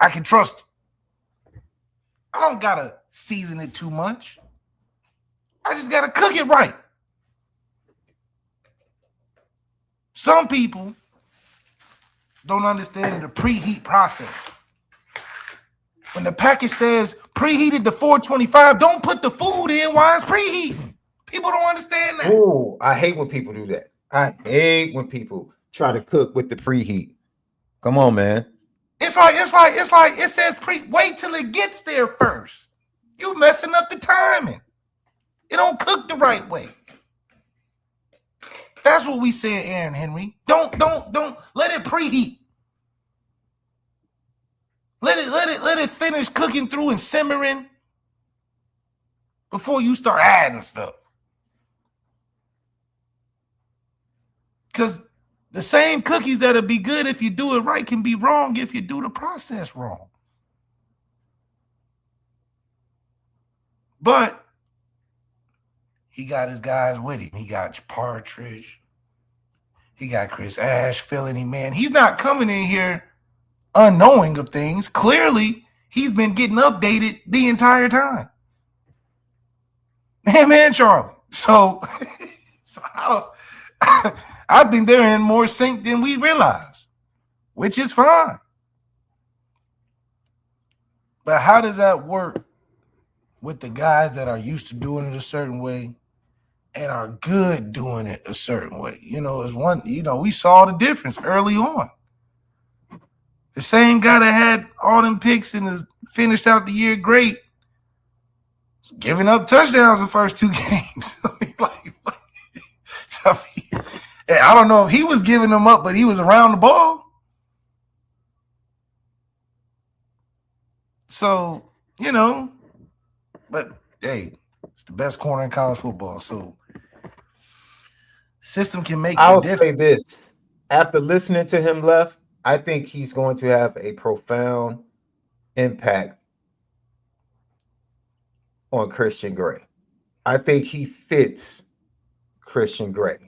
I can trust it. I don't got to season it too much. I just got to cook it right. Some people don't understand the preheat process. When the package says preheated to 425, don't put the food in while it's preheating. People don't understand that. Oh, I hate when people do that. I hate when people try to cook with the preheat. Come on, man. It's like it says wait till it gets there first. You messing up the timing. It don't cook the right way. That's what we said, Aaron Henry. Don't let it preheat. Let it finish cooking through and simmering before you start adding stuff. Because the same cookies that'll be good if you do it right can be wrong if you do the process wrong. But he got his guys with him. He got Partridge. He got Chris Ash filling him in. He's not coming in here unknowing of things. Clearly, he's been getting updated the entire time. Him and Charlie. So I think they're in more sync than we realize, which is fine. But how does that work with the guys that are used to doing it a certain way and are good doing it a certain way? We saw the difference early on. The same guy that had all them picks and finished out the year great, giving up touchdowns the first 2 games. I don't know if he was giving them up, but he was around the ball. So, but hey, it's the best corner in college football. So system can make I'll a difference. say this. After listening to him left, I think he's going to have a profound impact on Christian Gray. I think he fits Christian Gray.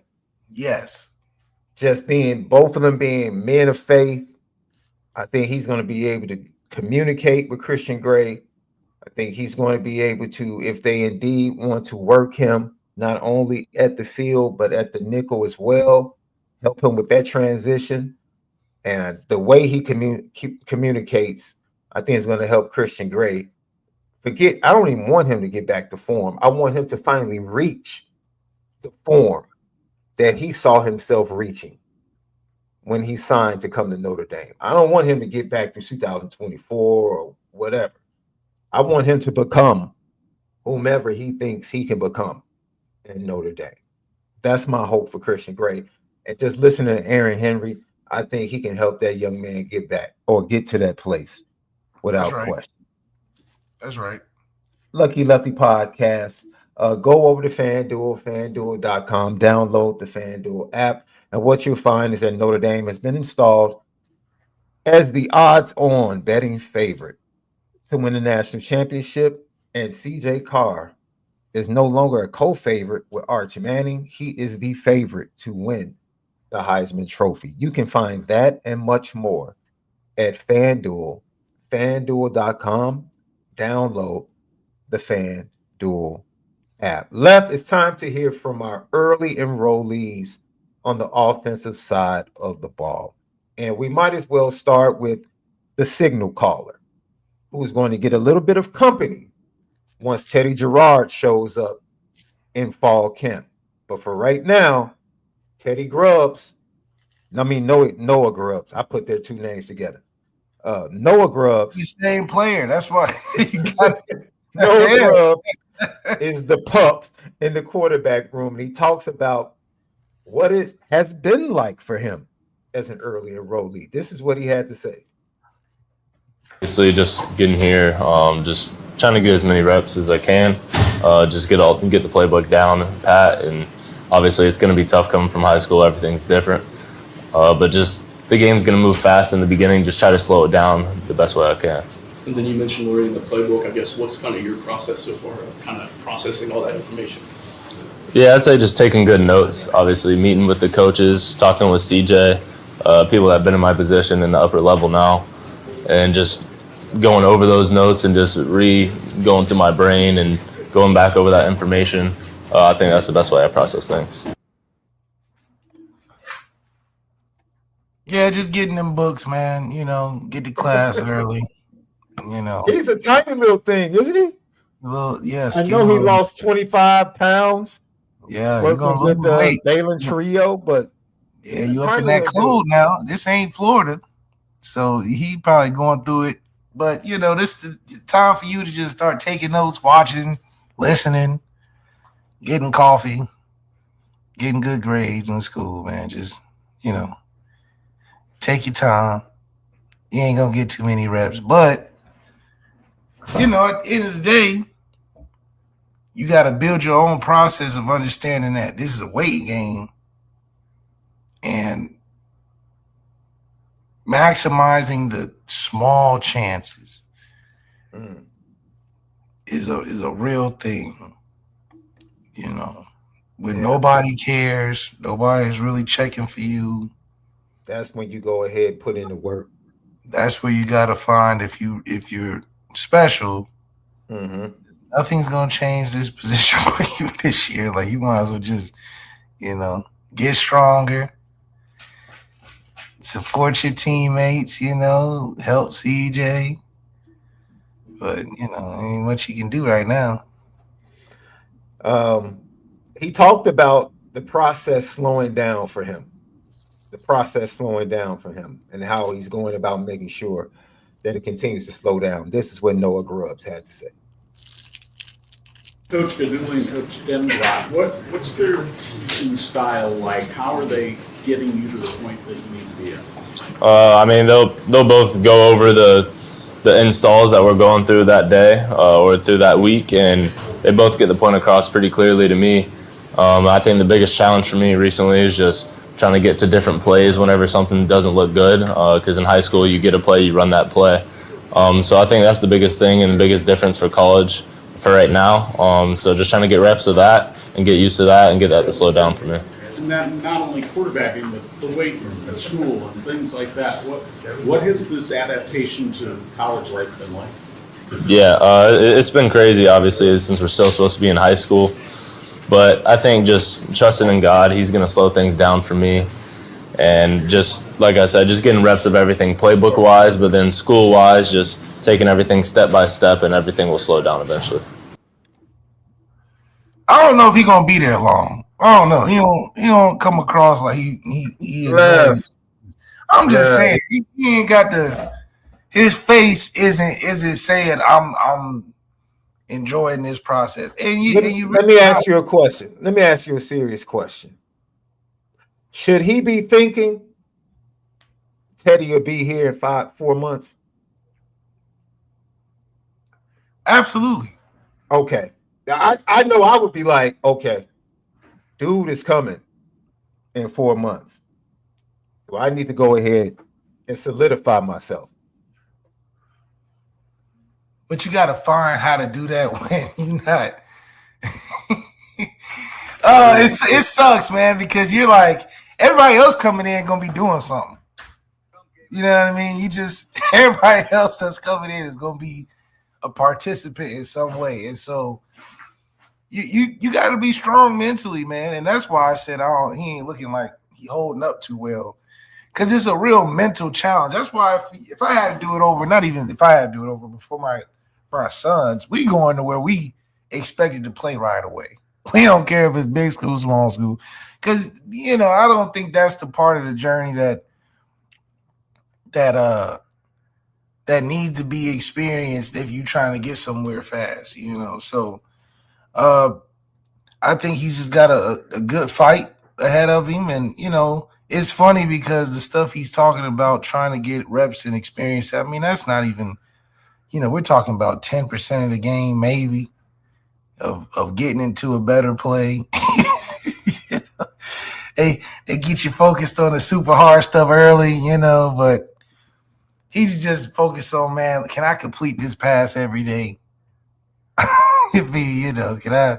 Yes. Just both of them being men of faith, I think he's going to be able to communicate with Christian Gray. I think he's going to be able to, if they indeed want to work him, not only at the field, but at the nickel as well, help him with that transition. And the way he communicates, I think is going to help Christian Gray. I don't even want him to get back to form. I want him to finally reach the form that he saw himself reaching when he signed to come to Notre Dame. I don't want him to get back to 2024 or whatever. I want him to become whomever he thinks he can become in Notre Dame. That's my hope for Christian Gray. And just listening to Aaron Henry, I think he can help that young man get back or get to that place without question. That's right. Lucky Lefty Podcast. Go over to FanDuel, FanDuel.com, download the FanDuel app. And what you'll find is that Notre Dame has been installed as the odds-on betting favorite to win the national championship. And C.J. Carr is no longer a co-favorite with Archie Manning. He is the favorite to win the Heisman Trophy. You can find that and much more at FanDuel, FanDuel.com. Download the FanDuel app. Left, it's time to hear from our early enrollees on the offensive side of the ball. And we might as well start with the signal caller, who's going to get a little bit of company once Teddy Gerard shows up in fall camp. But for right now, Noah Grubs. I put their 2 names together. Noah Grubs. He's the same player. That's why you got Noah Grubs is the pup in the quarterback room, and he talks about what it has been like for him as an early enrollee. This is what he had to say. Obviously, just getting here, just trying to get as many reps as I can, just get the playbook down pat, and obviously it's going to be tough coming from high school. Everything's different, but just the game's going to move fast in the beginning. Just try to slow it down the best way I can. And then you mentioned learning the playbook. I guess what's kind of your process so far of kind of processing all that information? Yeah, I'd say just taking good notes. Obviously, meeting with the coaches, talking with CJ, people that have been in my position in the upper level now, and just going over those notes and just going through my brain and going back over that information. I think that's the best way I process things. Yeah, just getting them books, man. Get to class early. He's a tiny little thing, isn't he? Yes. I know he lost 25 pounds. Yeah, you're gonna lose weight. Dalen Trio, but yeah, you up in that cold now. This ain't Florida, so he probably going through it. But this is the time for you to just start taking notes, watching, listening, getting coffee, getting good grades in school, man. Just take your time. You ain't gonna get too many reps, but at the end of the day, you got to build your own process of understanding that this is a weight game, and maximizing the small chances is a real thing. When nobody cares, nobody's really checking for you. That's when you go ahead and put in the work. That's where you got to find if you're special. Mm-hmm. Nothing's gonna change this position for you this year. Like, you might as well just, get stronger, support your teammates, help CJ, but ain't much he can do right now. He talked about the process slowing down for him. The process slowing down for him, and how he's going about making sure that it continues to slow down. This is what Noah Grubs had to say. Coach Gaduli and Coach Denbrock, what's their teaching style like? How are they getting you to the point that you need to be at? I mean, they'll both go over the installs that we're going through that day or through that week, and they both get the point across pretty clearly to me. I think the biggest challenge for me recently is just trying to get to different plays whenever something doesn't look good, because in high school you get a play, you run that play. So I think that's the biggest thing and the biggest difference for college for right now. So just trying to get reps of that and get used to that and get that to slow down for me. And then not only quarterbacking, but the weight room at school and things like that. What has this adaptation to college life been like? Yeah, it's been crazy, obviously, since we're still supposed to be in high school. But I think just trusting in God, He's going to slow things down for me. And just, like I said, just getting reps of everything playbook-wise, but then school-wise, just taking everything step by step, and everything will slow down eventually. I don't know if he's gonna be there long. I don't know. He don't come across like he enjoys it. I'm just saying he ain't got his face isn't saying I'm enjoying this process. And let me ask you a question. Let me ask you a serious question. Should he be thinking Teddy will be here in 4 months? Absolutely. Okay. Now, I know I would be like, okay, dude is coming in 4 months. So I need to go ahead and solidify myself. But you got to find how to do that when you're not. It sucks, man, because you're like, everybody else coming in going to be doing something. You know what I mean? Everybody else that's coming in is going to be a participant in some way. And so you got to be strong mentally, man. And that's why I said he ain't looking like he holding up too well, because it's a real mental challenge. That's why if I had to do it over, not even if I had to do it over before my sons, we going to where we expected to play right away. We don't care if it's big school, small school, because I don't think that's the part of the journey that needs to be experienced if you're trying to get somewhere fast. So I think he's just got a good fight ahead of him, and it's funny because the stuff he's talking about, trying to get reps and experience, I mean, that's not even, we're talking about 10% of the game maybe of getting into a better play. They get you focused on the super hard stuff early, but he's just focused on, man, can I complete this pass every day? Can I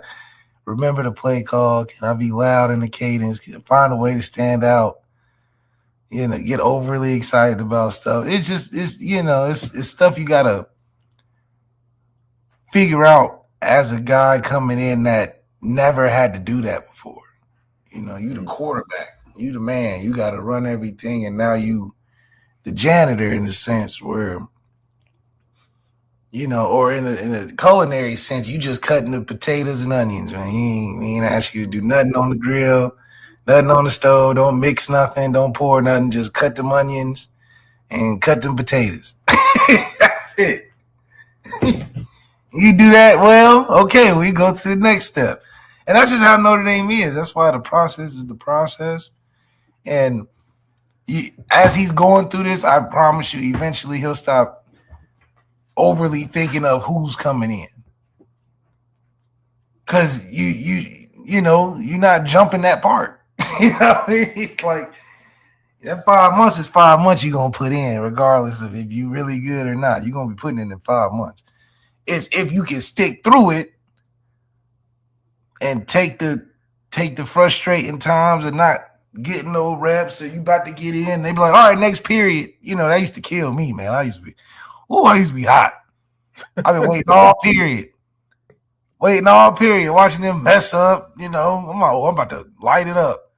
remember the play call? Can I be loud in the cadence? Can I find a way to stand out? Get overly excited about stuff. It's stuff you gotta figure out as a guy coming in that never had to do that before. You the quarterback, you the man, you got to run everything, and now you the janitor in the sense where, or in a culinary sense, you just cutting the potatoes and onions, man. He ain't ask you to do nothing on the grill, nothing on the stove, don't mix nothing, don't pour nothing, just cut them onions and cut them potatoes. That's it. You do that well, okay, we go to the next step. And that's just how Notre Dame is. That's why the process is the process. And as he's going through this, I promise you, eventually he'll stop overly thinking of who's coming in. Because you're not jumping that part. You know what I mean? It's like that 5 months is 5 months you're gonna put in, regardless of if you're really good or not. You're gonna be putting in 5 months. It's if you can stick through it and take the frustrating times and not getting no reps, or you about to get in, they be like, all right, next period. That used to kill me, man. I used to be hot. I've been waiting all period, watching them mess up. I'm like, I'm about to light it up.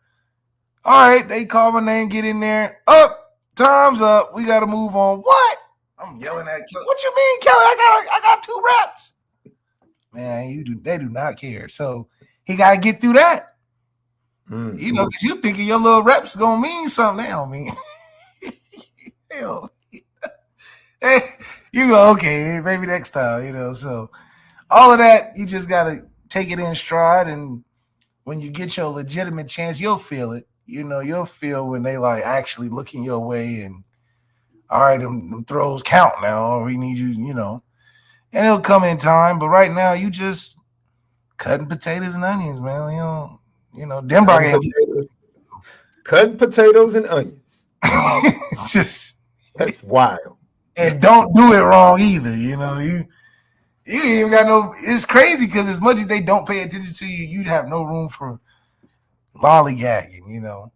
All right, they call my name, get in there. Up, time's up. We got to move on. What? I'm I'm yelling at Kelly. What you mean, Kelly? I got 2 reps. Man, they do not care. So he got to get through that. You know, because you thinking your little reps going to mean something. They don't mean. Hell. Hey, you go, okay, maybe next time, you know. So all of that, you just got to take it in stride. And when you get your legitimate chance, you'll feel it. You know, you'll feel when they like actually looking your way and all right, them throws count now. We need you, you know. And it'll come in time. But right now, you just cutting potatoes and onions, man. You know, Denver cutting potatoes and onions. Just that's wild. And don't do it wrong either. You know, you ain't even got no. It's crazy because as much as they don't pay attention to you, you'd have no room for lollygagging. You know.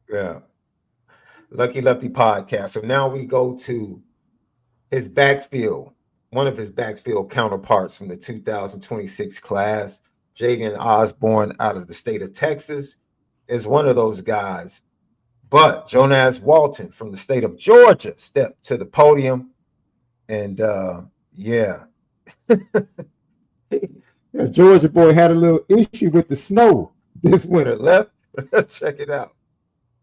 Yeah. Lucky Lefty podcast. So now we go to his backfield, one of his backfield counterparts from the 2026 class, Javian Osborne out of the state of Texas, is one of those guys. But Jonas Walton from the state of Georgia stepped to the podium. And yeah. The Georgia boy had a little issue with the snow this winter. Let's check it out.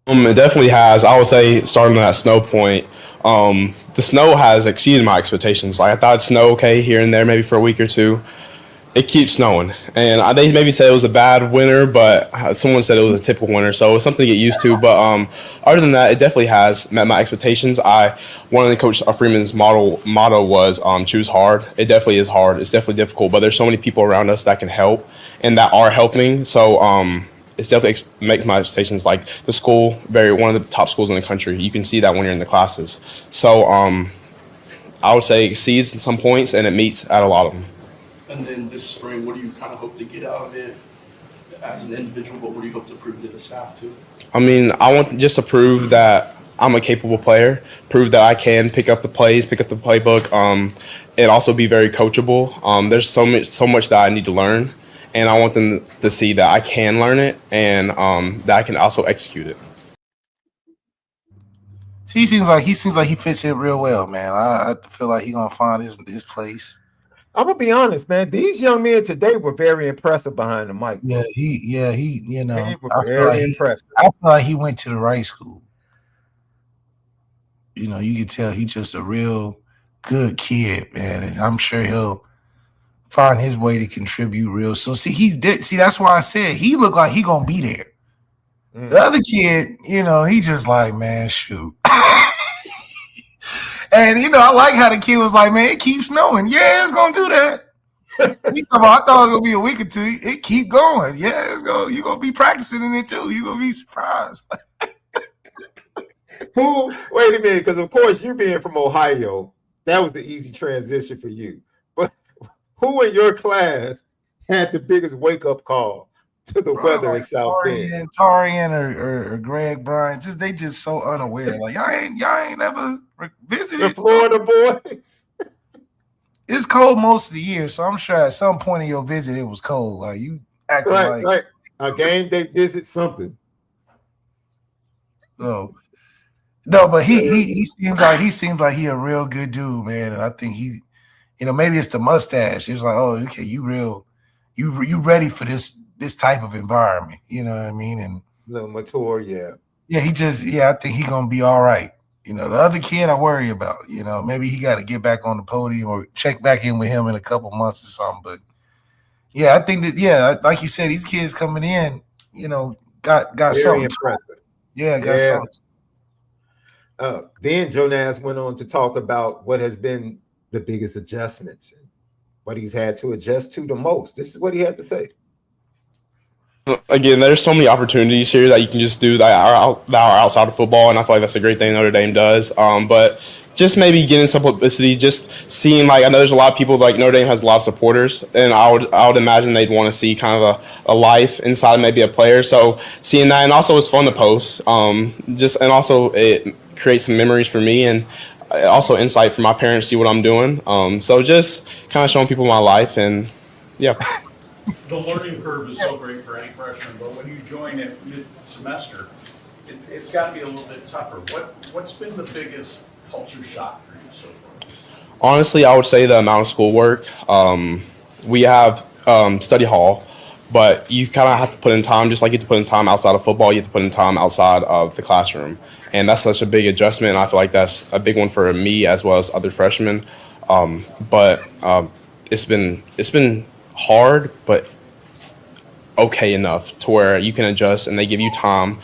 It definitely has. I would say starting at that snow point, the snow has exceeded my expectations. Like I thought it'd snow okay here and there, maybe for a week or two. It keeps snowing, and they maybe said it was a bad winter, but someone said it was a typical winter, so it's something to get used to. But other than that, it definitely has met my expectations. One of the Coach Freeman's motto was choose hard. It definitely is hard. It's definitely difficult, but there's so many people around us that can help and that are helping. So it's definitely makes my expectations. Like the school, one of the top schools in the country. You can see that when you're in the classes. So I would say it exceeds in some points, and it meets at a lot of them. And then this spring, what do you kind of hope to get out of it as an individual, but what do you hope to prove to the staff too? I mean, I want just to prove that I'm a capable player, prove that I can pick up the plays, pick up the playbook, and also be very coachable. There's so much that I need to learn, and I want them to see that I can learn it and that I can also execute it. See, he seems like he fits in real well, man. I feel like he's gonna find his place. I'm gonna be honest, man. These young men today were very impressive behind the mic. Yeah, he, you know, they were very impressive. I feel like he went to the right school. You know, you can tell he's just a real good kid, man, and I'm sure he'll find his way to contribute real. So see, that's why I said he looked like he gonna be there. The other kid, you know, he just like, man, shoot. And, you know, I like how the kid was like, man, it keeps snowing. Yeah, it's going to do that. I thought it was going to be a week or two. It keep going. Yeah, it's going. You're going to be practicing in it, too. You're going to be surprised. Wait a minute, because, of course, you being from Ohio, that was the easy transition for you. But who in your class had the biggest wake-up call to the weather in South Bend? Tarian or Greg Bryant, they just so unaware. Like, y'all ain't ever visited the Florida boys. It's cold most of the year, so I'm sure at some point in your visit it was cold. Like you acting right. A game day visit, something. So no, but he seems like he a real good dude, man. And I think he, you know, maybe it's the mustache. It's like, oh, okay, you ready for this type of environment, you know what I mean? And a little mature, yeah. Yeah, I think he's gonna be all right. You know, the other kid I worry about, you know, maybe he got to get back on the podium or check back in with him in a couple months or something. But yeah, I think that, yeah, like you said, these kids coming in, you know, got very something impressive. Yeah, got something. Then Jonas went on to talk about what has been the biggest adjustments and what he's had to adjust to the most. This is what he had to say. Again, there's so many opportunities here that you can just do that are outside of football, and I feel like that's a great thing Notre Dame does. But just maybe getting some publicity, just seeing, like, I know there's a lot of people, like Notre Dame has a lot of supporters, and I would imagine they'd want to see kind of a life inside maybe a player. So seeing that, and also it's fun to post. And also it creates some memories for me, and also insight for my parents, see what I'm doing. So just kind of showing people my life, and yeah. The learning curve is so great for any freshman, but when you join at mid-semester, it's got to be a little bit tougher. What's been the biggest culture shock for you so far? Honestly, I would say the amount of schoolwork. We have study hall, but you kind of have to put in time, just like you have to put in time outside of football, you have to put in time outside of the classroom. And that's such a big adjustment, and I feel like that's a big one for me as well as other freshmen. But it's been hard, but okay enough to where you can adjust and they give you time,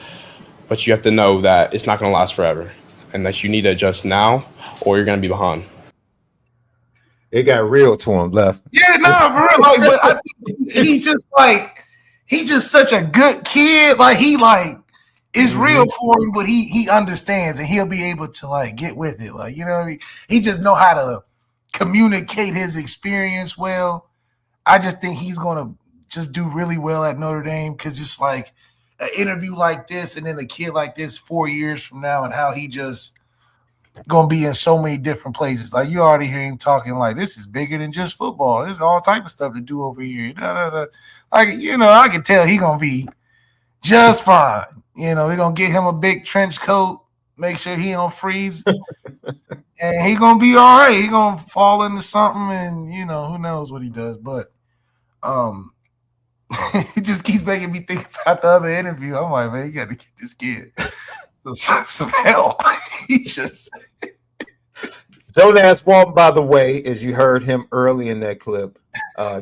but you have to know that it's not going to last forever and that you need to adjust now or you're going to be behind. It got real to him, left. Yeah, no, bro. Like, but I think he just such a good kid. Like it's real for him, but he understands and he'll be able to like get with it. Like, you know what I mean? He just know how to communicate his experience well. I just think he's gonna just do really well at Notre Dame because it's like an interview like this and then a kid like this 4 years from now and how he just gonna be in so many different places. Like you already hear him talking like this is bigger than just football. There's all type of stuff to do over here. Like, you know, I can tell he gonna be just fine. You know, we're gonna get him a big trench coat, make sure he don't freeze, and he gonna be all right. He gonna fall into something, and you know, who knows what he does. But he just keeps making me think about the other interview. I'm like, man, you gotta get this kid some help. He just Jonas Walton, by the way, as you heard him early in that clip,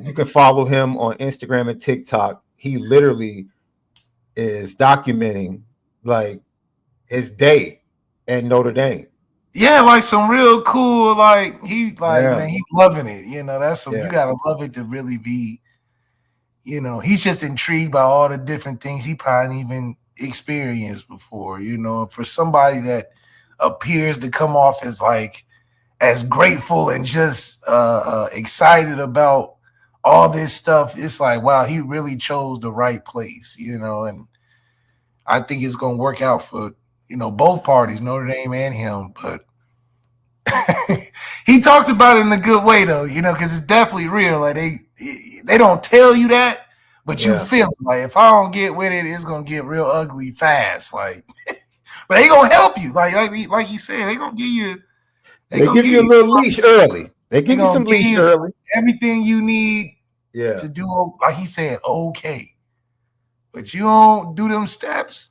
you can follow him on Instagram and TikTok. He literally is documenting like his day at Notre Dame. Yeah, like some real cool, like man, he's loving it. You know, that's you gotta love it to really be, you know, he's just intrigued by all the different things he probably even experienced before, you know. For somebody that appears to come off as like as grateful and just excited about all this stuff, it's like, wow, he really chose the right place, you know. And I think it's gonna work out for, you know, both parties, Notre Dame and him. But he talked about it in a good way though, you know, because it's definitely real. Like they don't tell you that, but you feel it. Like if I don't get with it, it's gonna get real ugly fast. Like, but they gonna help you. Like you said, they gonna give you. They give you a little leash early. They give you some leash early. Everything you need to do, like he said, okay. But you don't do them steps,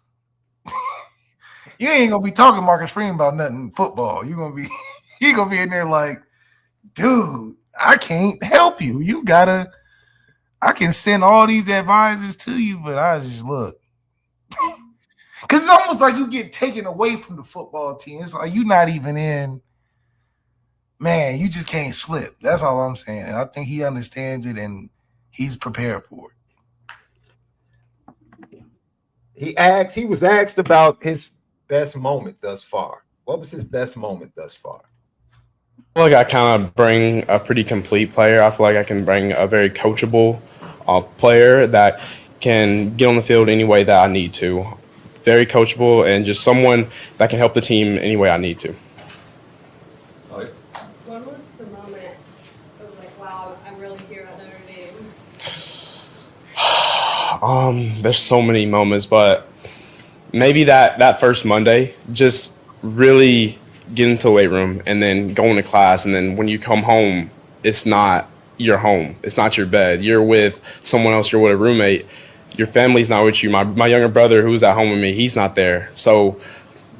you ain't gonna be talking Marcus Freeman about nothing football. You're gonna be in there like, dude, I can't help you. I can send all these advisors to you, but I just look. Because it's almost like you get taken away from the football team. It's like you're not even in. Man, you just can't slip. That's all I'm saying. And I think he understands it and he's prepared for it. He was asked about his best moment thus far. What was his best moment thus far? I feel like I kind of bring a pretty complete player. I feel like I can bring a very coachable player that can get on the field any way that I need to. Very coachable and just someone that can help the team any way I need to. What was the moment that was like, wow, I'm really here at Notre Dame? There's so many moments, but maybe that first Monday, just really get into the weight room and then going to class. And then when you come home, it's not your home. It's not your bed. You're with someone else. You're with a roommate. Your family's not with you. My younger brother who's at home with me, he's not there. So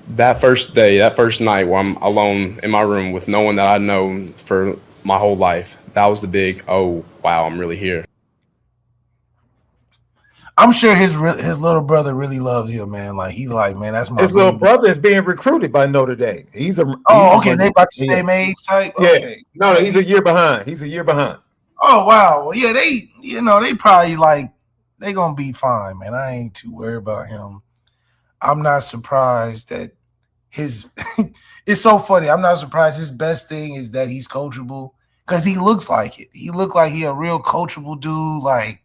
that first day, that first night where I'm alone in my room with no one that I've known for my whole life, that was the big, oh, wow, I'm really here. I'm sure his little brother really loves him, man. Like he's like, man, that's my his little brother is being recruited by Notre Dame. They about the same age type. Yeah, okay. No, he's a year behind. Oh wow, well, yeah, they probably like they gonna be fine, man. I ain't too worried about him. I'm not surprised that his. It's so funny. I'm not surprised. His best thing is that he's coachable because he looks like it. He look like he a real coachable dude. Like.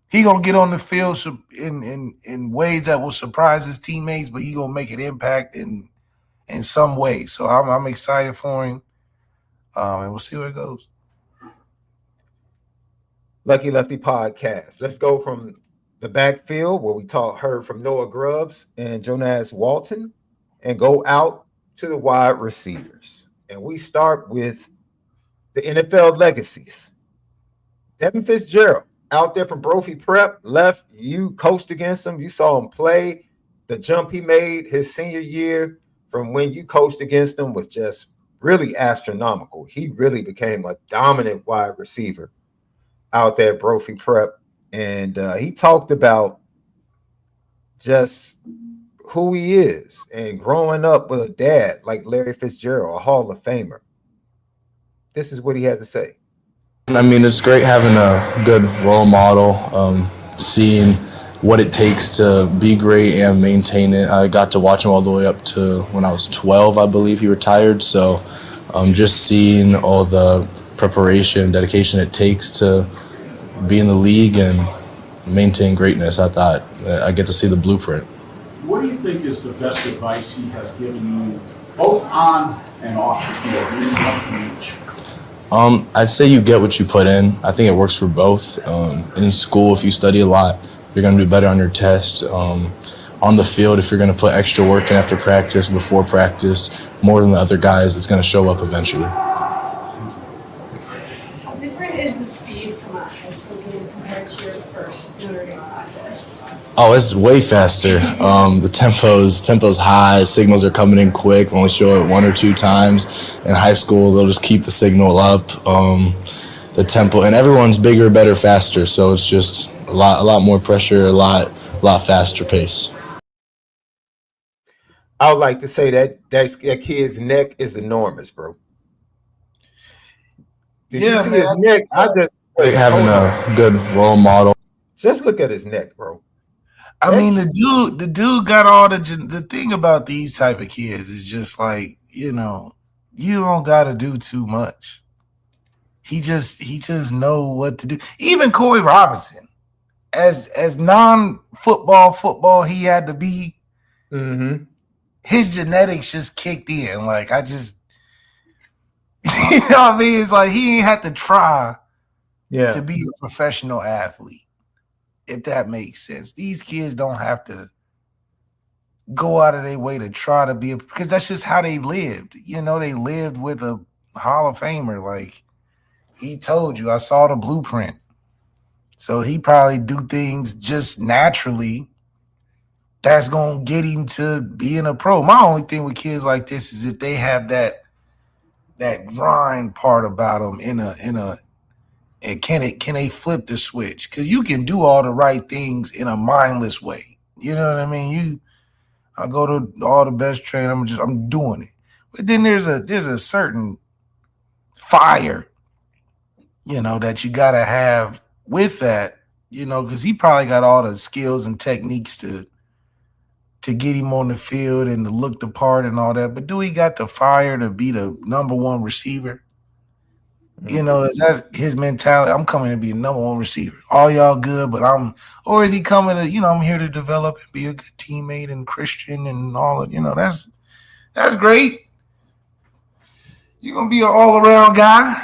He gonna get on the field in ways that will surprise his teammates, but he gonna make an impact in some way. So I'm excited for him, and we'll see where it goes. Lucky Lefty podcast. Let's go from the backfield where we heard from Noah Grubs and Jonas Walton, and go out to the wide receivers. And we start with the NFL legacies. Devin Fitzgerald out there from Brophy Prep, left. You coached against him. You saw him play. The jump he made his senior year from when you coached against him was just really astronomical. He really became a dominant wide receiver out there at Brophy Prep. And he talked about just who he is and growing up with a dad like Larry Fitzgerald, a Hall of Famer. This is what he had to say. I mean, it's great having a good role model, seeing what it takes to be great and maintain it. I got to watch him all the way up to when I was 12, I believe he retired. So just seeing all the preparation, dedication it takes to be in the league and maintain greatness, I thought I get to see the blueprint. What do you think is the best advice he has given you, both on and off the field? Maybe one from each. I'd say you get what you put in. I think it works for both. In school, if you study a lot, you're going to do better on your test. On the field, if you're going to put extra work in after practice, before practice, more than the other guys, it's going to show up eventually. How different is the speed from a high school game compared to your first Notre Dame practice? Oh, it's way faster. The tempo's high. Signals are coming in quick. They only show it 1 or 2 times. In high school, they'll just keep the signal up. The tempo, and everyone's bigger, better, faster. So it's just a lot more pressure, a lot faster pace. I would like to say that kid's neck is enormous, bro. Did you see his neck? I just having a good role model. Just look at his neck, bro. I mean, the dude got all the thing about these type of kids is just like, you don't got to do too much. He just know what to do. Even Corey Robinson, as non-football he had to be, his genetics just kicked in. Like, I just, you know what I mean? It's like he ain't had to try to be a professional athlete. If that makes sense. These kids don't have to go out of their way to try to be because that's just how they lived. They lived with a Hall of Famer. Like he told you, I saw the blueprint. So he probably do things just naturally that's going to get him to being a pro. My only thing with kids like this is if they have that grind part about them and can they flip the switch? Because you can do all the right things in a mindless way. You know what I mean? I go to all the best train. I'm doing it. But then there's a certain fire, that you gotta have with that, because he probably got all the skills and techniques to get him on the field and to look the part and all that. But do he got the fire to be the number one receiver? Is that his mentality? I'm coming to be a number one receiver. All y'all good, but or is he coming to, I'm here to develop and be a good teammate and Christian and all of, that's great. You're going to be an all-around guy,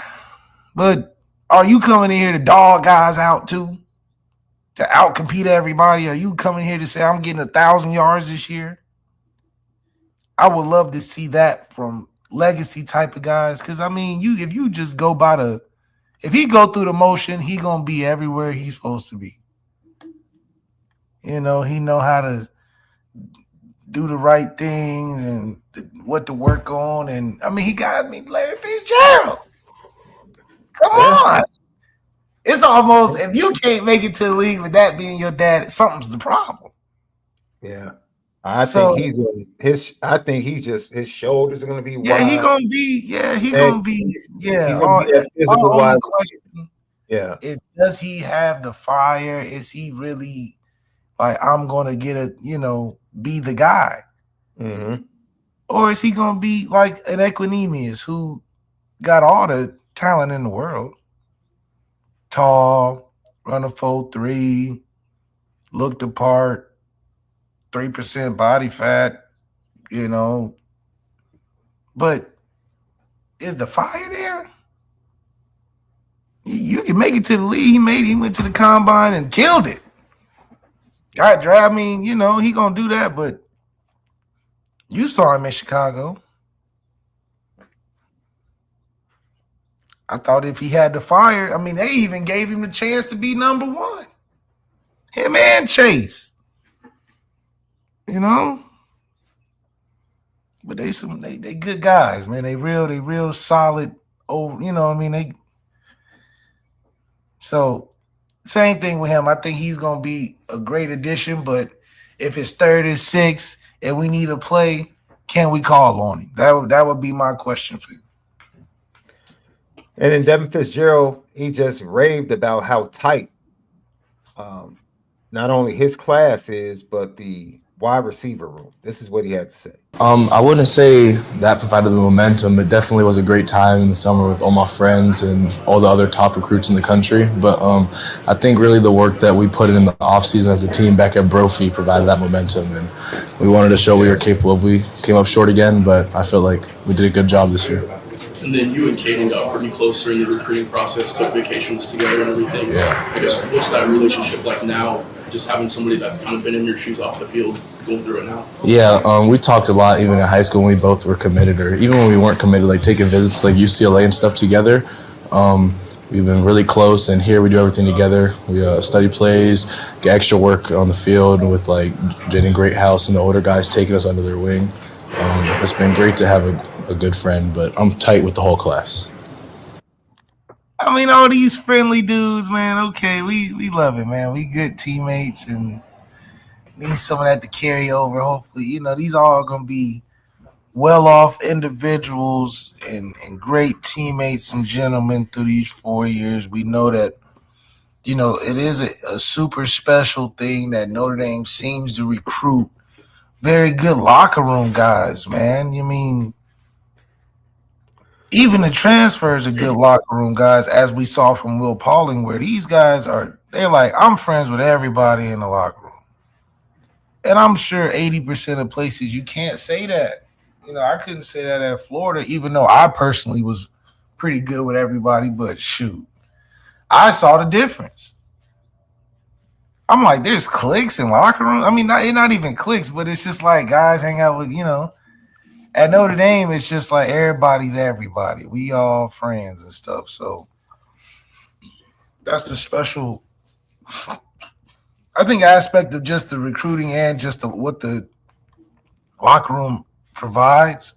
but are you coming in here to dog guys out too? To outcompete everybody? Are you coming here to say, I'm getting 1,000 yards this year? I would love to see that from legacy type of guys, because if you just go by if he go through the motion, he gonna be everywhere he's supposed to be. He know how to do the right things and what to work on, and he got Larry Fitzgerald. Come on, it's almost if you can't make it to the league with that being your dad, something's the problem. Yeah. I think his shoulders are gonna be wide. Yeah, he gonna be. He's gonna be that physical wide. Yeah. Does he have the fire? Is he really like I'm gonna be the guy? Or is he gonna be like an Equinemius who got all the talent in the world? Tall, run a 4.3, looked the part. 3% body fat, but is the fire there? You can make it to the league. He went to the combine and killed it. Got drafted. He gonna do that, but you saw him in Chicago. I thought if he had to fire, I mean, they even gave him the chance to be number one. Him and Chase. You know? But they good guys, man. They real solid. Oh, you know, I mean, so same thing with him. I think he's gonna be a great addition, but if it's 3rd and 6 and we need a play, can we call on him? That would be my question for you. And then Devin Fitzgerald, he just raved about how tight not only his class is, but the wide receiver room. This is what he had to say. I wouldn't say that provided the momentum. It definitely was a great time in the summer with all my friends and all the other top recruits in the country. But I think really the work that we put in the offseason as a team back at Brophy provided that momentum. And we wanted to show we were capable of. We came up short again, but I feel like we did a good job this year. And then you and Kaden got pretty close during the recruiting process, took vacations together and everything. Yeah. I guess what's that relationship like now, just having somebody that's kind of been in your shoes off the field, going through it now? Yeah, we talked a lot even in high school when we both were committed, or even when we weren't committed, like taking visits to like UCLA and stuff together. We've been really close, and here we do everything together. We study plays, get extra work on the field with like Jaden Greathouse and the older guys taking us under their wing. It's been great to have a good friend, but I'm tight with the whole class. I mean, all these friendly dudes, man. Okay, we love it, man. We good teammates and need some of that to carry over. Hopefully, you know, these all gonna be well-off individuals and great teammates and gentlemen through these 4 years. We know that, you know, it is a super special thing that Notre Dame seems to recruit very good locker room guys, man. You mean, even the transfers are good locker room guys, as we saw from Will Pauling, where these guys they're like, I'm friends with everybody in the locker room. And I'm sure 80% of places you can't say that. You know, I couldn't say that at Florida, even though I personally was pretty good with everybody, but shoot, I saw the difference. I'm like, there's cliques in locker room. I mean, not even cliques, but it's just like guys hang out with, you know. At Notre Dame, it's just like everybody's everybody. We all friends and stuff. So that's the special, I think, aspect of just the recruiting and just what the locker room provides.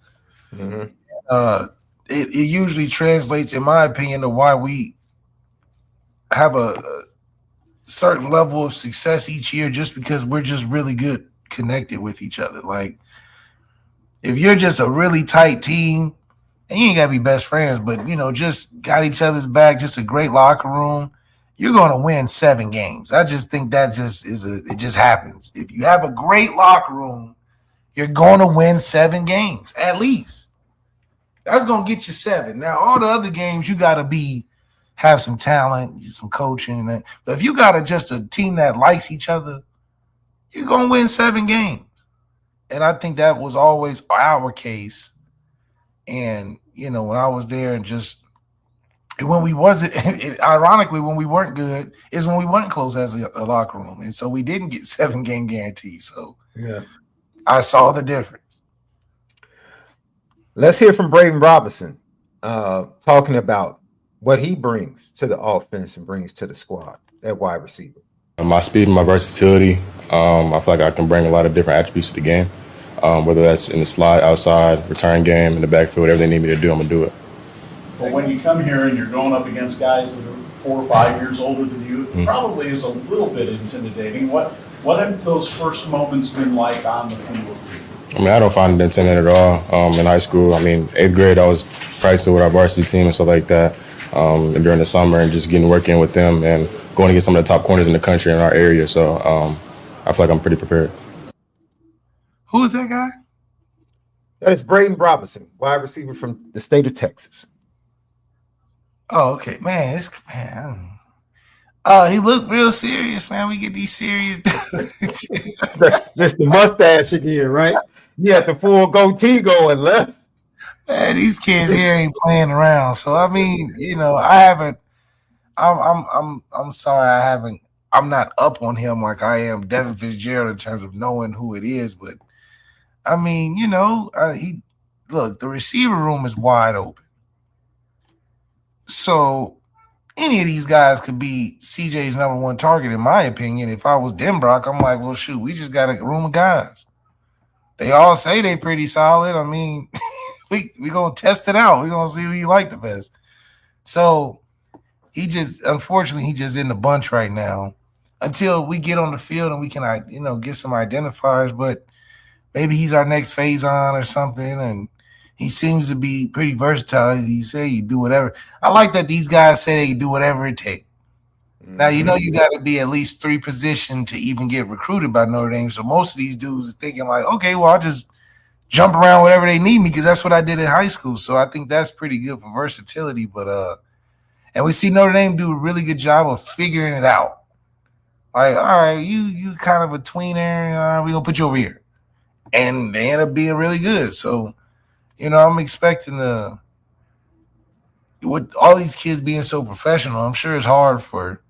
Mm-hmm. It usually translates, in my opinion, to why we have a certain level of success each year, just because we're just really good connected with each other. Like, if you're just a really tight team, and you ain't got to be best friends, but, you know, just got each other's back, just a great locker room, you're going to win 7 games. I just think that it just happens. If you have a great locker room, you're going to win 7 games, at least. That's going to get you 7. Now, all the other games, you got to have some talent, some coaching. But if you got just a team that likes each other, you're going to win 7 games. And I think that was always our case. And, you know, when I was there and just when we wasn't, ironically, when we weren't good is when we weren't close as a locker room. And so we didn't get 7-game guarantees. So yeah, I saw the difference. Let's hear from Braden Robinson talking about what he brings to the offense and brings to the squad at wide receiver. My speed and my versatility, I feel like I can bring a lot of different attributes to the game, whether that's in the slot, outside, return game, in the backfield, whatever they need me to do, I'm going to do it. But when you come here and you're going up against guys that are 4 or 5 years older than you, it probably is a little bit intimidating. What have those first moments been like on the field? I mean, I don't find it intimidating at all. In high school, I mean, 8th grade, I was practicing with our varsity team and stuff like that. And during the summer and just getting work in with them and going to get some of the top corners in the country in our area. So I feel like I'm pretty prepared. Who is that guy? That is Braden Robinson, wide receiver from the state of Texas. Oh, okay. Man, he looked real serious, man. We get these serious That's the mustache again, right? You had the full goatee going left. Man, these kids here ain't playing around. So I mean, you know, I'm sorry, I'm not up on him like I am Devin Fitzgerald in terms of knowing who it is, but I mean, you know, the receiver room is wide open. So any of these guys could be CJ's number one target, in my opinion. If I was Denbrock, I'm like, well, shoot, we just got a room of guys. They all say they pretty solid. I mean, we gonna test it out. We gonna see who you like the best. So unfortunately, he just in the bunch right now until we get on the field and we can, get some identifiers. But maybe he's our next phase on or something. And he seems to be pretty versatile. He say you do whatever. I like that these guys say they can do whatever it takes. Now, you got to be at least 3 positioned to even get recruited by Notre Dame. So most of these dudes are thinking like, okay, well, I'll just jump around wherever they need me because that's what I did in high school. So I think that's pretty good for versatility. But and we see Notre Dame do a really good job of figuring it out. Like, all right, you kind of a tweener. We're going to put you over here. And they end up being really good. So, I'm expecting with all these kids being so professional, I'm sure it's hard for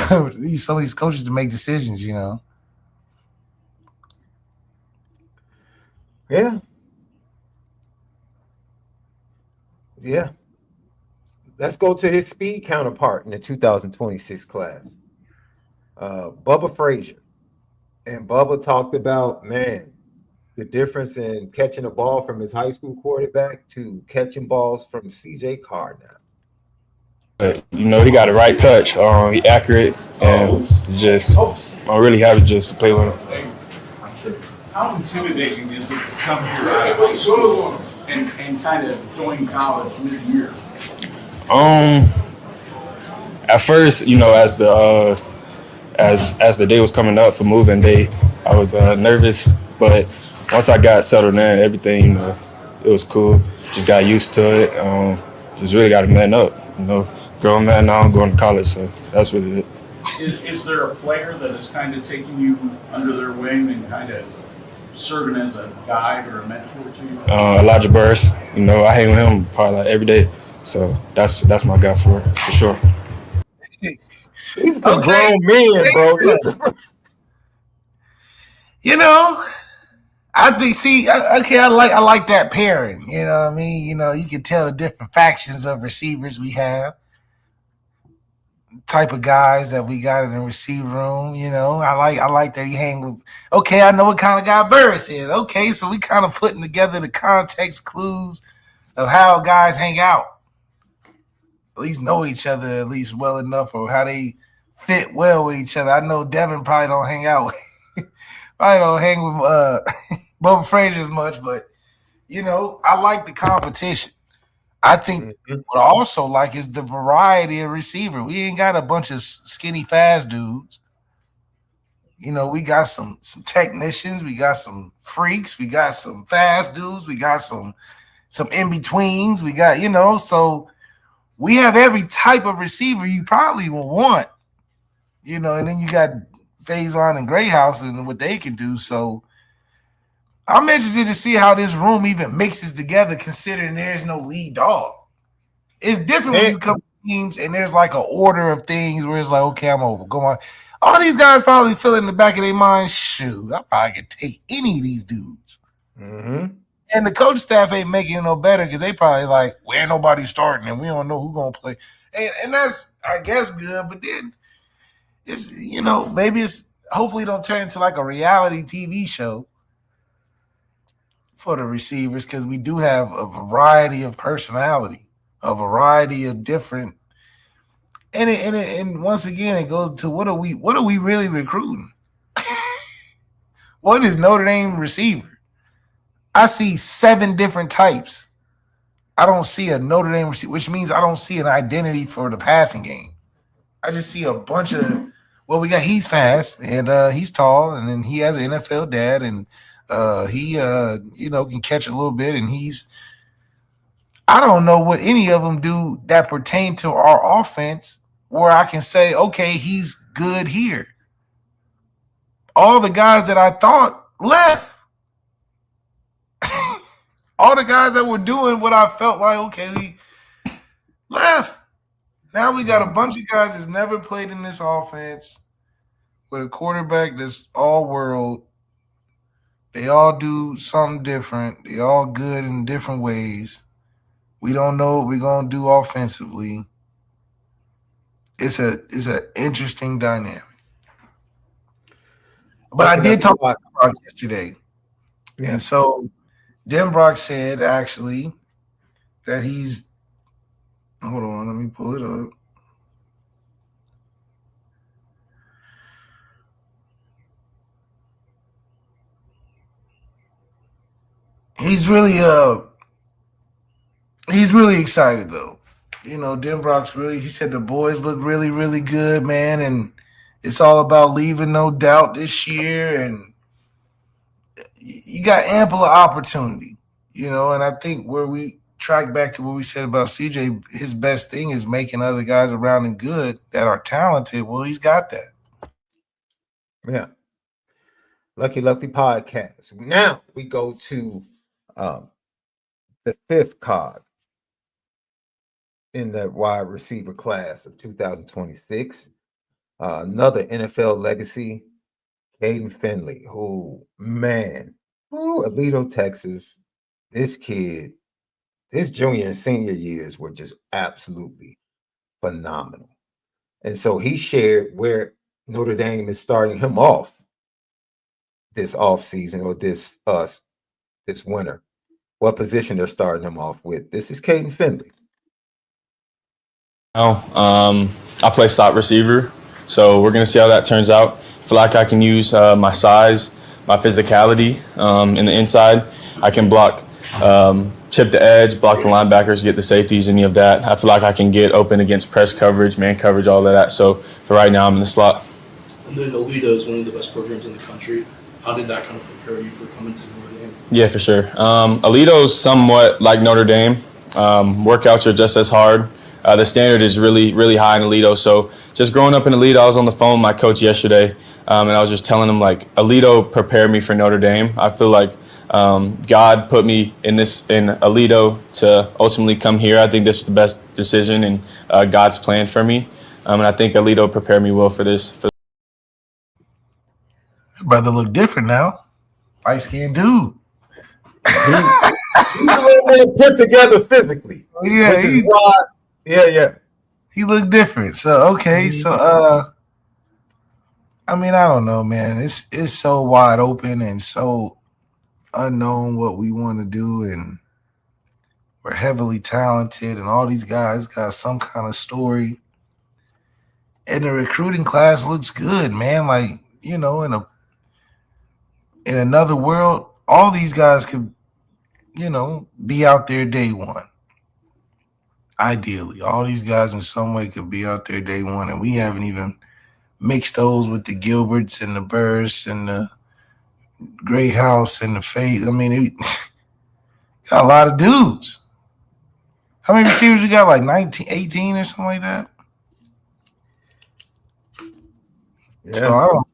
some of these coaches to make decisions, Yeah. Yeah. Let's go to his speed counterpart in the 2026 class, Bubba Frazier. And Bubba talked about, the difference in catching a ball from his high school quarterback to catching balls from CJ Carr now. But, he got the right touch. He accurate and just I'm really happy just to play with him. How intimidating is it to come here out of high school and kind of join college mid-year? At first, as the day was coming up for moving day, I was nervous, but once I got settled in, everything, it was cool. Just got used to it. Just really got to man up, Grown man now, I'm going to college, so that's really it. Is there a player that is kind of taking you under their wing and kind of serving as a guide or a mentor to you? Elijah Burris, I hang with him probably like every day, so that's my guy for sure. These are grown men, bro. I think. I like that pairing. You know what I mean? You can tell the different factions of receivers we have. Type of guys that we got in the receiver room, I like that he hang with. Okay, I know what kind of guy Burris is. Okay, so we kind of putting together the context clues of how guys hang out. At least know each other at least well enough, or how they fit well with each other. I know Devin probably don't hang out with, probably don't hang with Bubba Frazier as much, but I like the competition. I think what I also like is the variety of receiver. We ain't got a bunch of skinny, fast dudes. We got some technicians. We got some freaks. We got some fast dudes. We got some in-betweens. We got, so we have every type of receiver you probably will want. And then you got Faison and Greyhouse and what they can do. So I'm interested to see how this room even mixes together, considering there's no lead dog. It's different when you come to teams and there's like an order of things where it's like, okay, I'm over. Go on. All these guys probably feel in the back of their mind, shoot, I probably could take any of these dudes. And the coach staff ain't making it no better because they probably like, well, ain't nobody starting and we don't know who's going to play. And that's, I guess, good. But then it's, maybe it's hopefully don't turn into like a reality TV show for the receivers, because we do have a variety of personality, a variety of different, and once again it goes to what are we really recruiting? What is Notre Dame receiver? I see 7 different types. I don't see a Notre Dame receiver, which means I don't see an identity for the passing game. I just see a bunch of, he's fast and he's tall and then he has an NFL dad and he can catch a little bit, and I don't know what any of them do that pertain to our offense where I can say, okay, he's good here. All the guys that I thought left. All the guys that were doing what I felt like, okay, we left. Now we got a bunch of guys that's never played in this offense with a quarterback that's all world. They all do something different. They all good in different ways. We don't know what we're gonna do offensively. It's an interesting dynamic. But I did talk about Brock yesterday. And so Denbrock said actually that he's hold on, let me pull it up. He's really excited though. You know, Denbrock's really, he said the boys look really, really good, man, and it's all about leaving no doubt this year, and you got ample opportunity, you know, and I think where we track back to what we said about CJ, his best thing is making other guys around him good that are talented. Well, he's got that. Yeah. Lucky podcast. Now we go to the fifth card in the wide receiver class of 2026. Another NFL legacy, Caden Finley, who, man, Alito, Texas, this kid, his junior and senior years were just absolutely phenomenal. And so he shared where Notre Dame is starting him off this offseason or this winter. What position they're starting him off with. This is Caden Finley. I play slot receiver, so we're going to see how that turns out. I feel like I can use my size, my physicality in the inside. I can block, chip the edge, block the linebackers, get the safeties, any of that. I feel like I can get open against press coverage, man coverage, all of that. So for right now, I'm in the slot. And then Alito is one of the best programs in the country. How did that kind of prepare you for coming to Notre Dame? Yeah, for sure. Alito's somewhat like Notre Dame. Workouts are just as hard. The standard is really, really high in Alito. So just growing up in Alito, I was on the phone with my coach yesterday, and I was just telling him, like, Alito prepared me for Notre Dame. I feel like God put me in Alito to ultimately come here. I think this is the best decision and God's plan for me. And I think Alito prepared me well for this. Brother look different now. Light skinned dude. He's a little more put together physically. Yeah, yeah. He looked different. So okay, so I mean, I don't know, man. It's so wide open and so unknown what we want to do, and we're heavily talented, and all these guys got some kind of story. And the recruiting class looks good, man. Like, you know, in another world, all these guys could, you know, be out there day one. Ideally, all these guys in some way could be out there day one, and we haven't even mixed those with the Gilberts and the Burrs and the Gray House and the Faith. I mean, it got a lot of dudes. How many receivers you got? Like 19, 18 or something like that? Yeah. So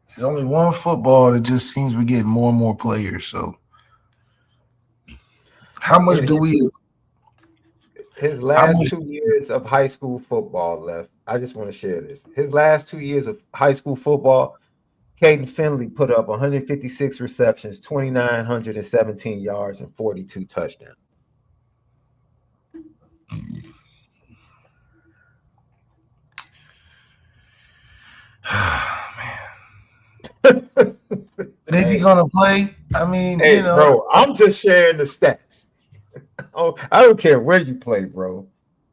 there's only one football that just seems we're getting more and more players. So how much do we? His last 2 years of high school football left. I just want to share this. His last 2 years of high school football, Caden Finley put up 156 receptions, 2,917 yards, and 42 touchdowns. Man. But is he gonna play? I mean, hey, you know, bro, I'm just sharing the stats. Oh, I don't care where you play, bro.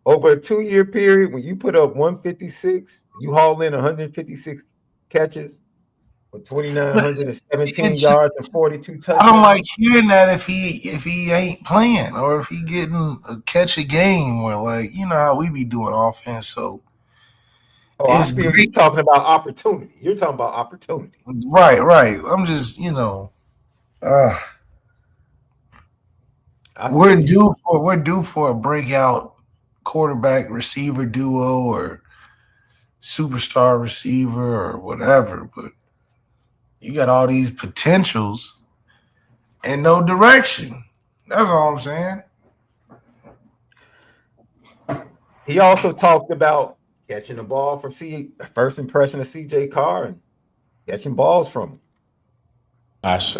Over a 2-year period, when you put up 156, you haul in 156 catches with 2,917 yards and 42 touchdowns. I don't like hearing that if he ain't playing or if he getting a catch a game, or, like, you know how we be doing offense. So I see you're talking about opportunity. You're talking about opportunity. Right. I'm just, you know, we're due for a breakout quarterback receiver duo or superstar receiver or whatever, but you got all these potentials and no direction. That's all I'm saying. He also talked about catching the ball from first impression of CJ Carr and catching balls from him. Gosh,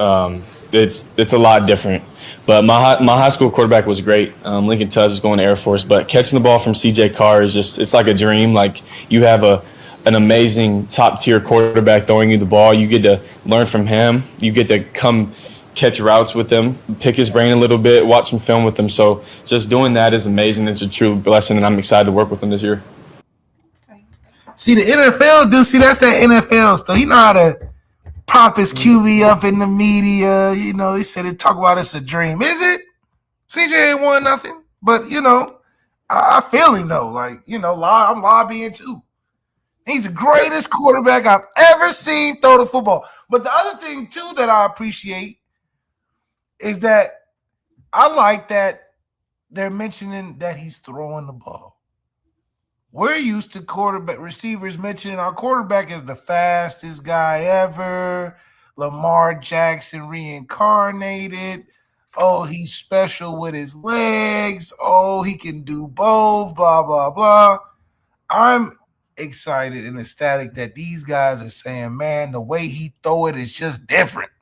it's a lot different. But my high school quarterback was great. Lincoln Tubbs going to Air Force, but catching the ball from CJ Carr is just it's like a dream. Like you have an amazing top tier quarterback throwing you the ball. You get to learn from him. You get to come catch routes with him, pick his brain a little bit, watch some film with him. So just doing that is amazing. It's a true blessing, and I'm excited to work with him this year. See, the NFL, dude, that's that NFL stuff. He know how to prop his QB up in the media. You know, he said, talk about it's a dream. Is it? CJ ain't won nothing. But, you know, I feel him, though. Like, you know, I'm lobbying, too. He's the greatest quarterback I've ever seen throw the football. But the other thing, too, that I appreciate is that I like that they're mentioning that he's throwing the ball. We're used to receivers mentioning our quarterback as the fastest guy ever, Lamar Jackson reincarnated. Oh, he's special with his legs. Oh, he can do both, blah, blah, blah. I'm excited and ecstatic that these guys are saying, man, the way he throw it is just different.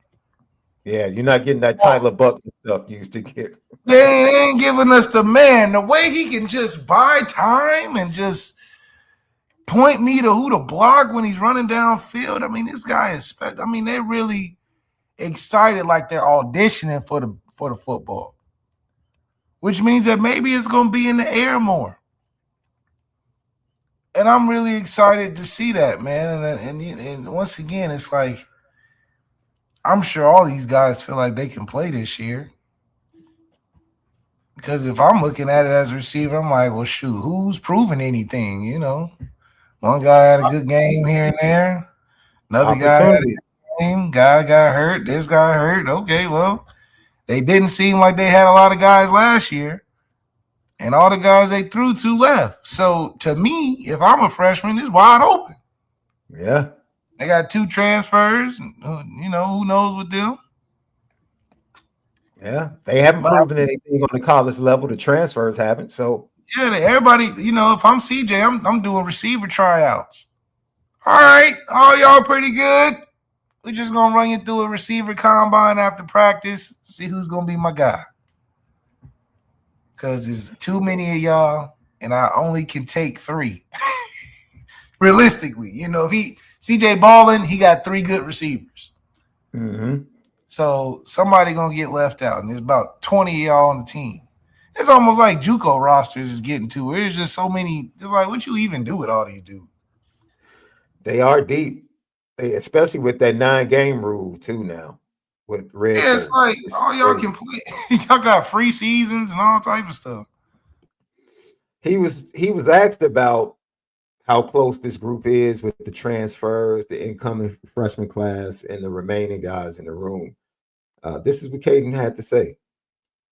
Yeah, you're not getting that Tyler Buckner stuff you used to get. They ain't giving us the man. The way he can just buy time and just point me to who to block when he's running downfield. I mean, this guy is special. I mean, they're really excited like they're auditioning for the football, which means that maybe it's going to be in the air more. And I'm really excited to see that, man. And once again, it's like, I'm sure all these guys feel like they can play this year. Because if I'm looking at it as a receiver, I'm like, well, shoot, who's proving anything, you know? One guy had a good game here and there. Another guy had a good game. Guy got hurt. This guy hurt. Okay, well, they didn't seem like they had a lot of guys last year. And all the guys they threw to left. So, to me, if I'm a freshman, it's wide open. Yeah. They got 2 transfers. You know, who knows with them? Yeah. They haven't proven anything on the college level. The transfers haven't. So, yeah, everybody, you know, if I'm CJ, I'm doing receiver tryouts. All right, all y'all pretty good. We're just going to run you through a receiver combine after practice, see who's going to be my guy. Because there's too many of y'all, and I only can take 3. Realistically, you know, if CJ balling, he got 3 good receivers. Mm-hmm. So somebody going to get left out, and there's about 20 of y'all on the team. It's almost like JUCO rosters is getting to where there's just so many. It's like, what you even do with all these dudes? They are deep, especially with that 9-game rule too now. With Red, yeah, it's like all y'all can play. Y'all got free seasons and all type of stuff. He was asked about how close this group is with the transfers, the incoming freshman class, and the remaining guys in the room. This is what Caden had to say.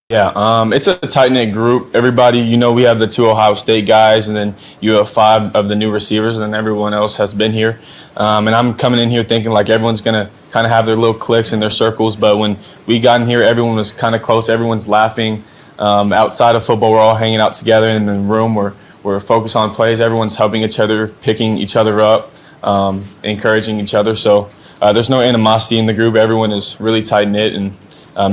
Yeah, it's a tight-knit group. Everybody, you know, we have the 2 Ohio State guys, and then you have 5 of the new receivers, and then everyone else has been here. And I'm coming in here thinking like everyone's going to kind of have their little cliques and their circles, but when we got in here, everyone was kind of close. Everyone's laughing. Outside of football, we're all hanging out together in the room. We're focused on plays. Everyone's helping each other, picking each other up, encouraging each other. So there's no animosity in the group. Everyone is really tight-knit, and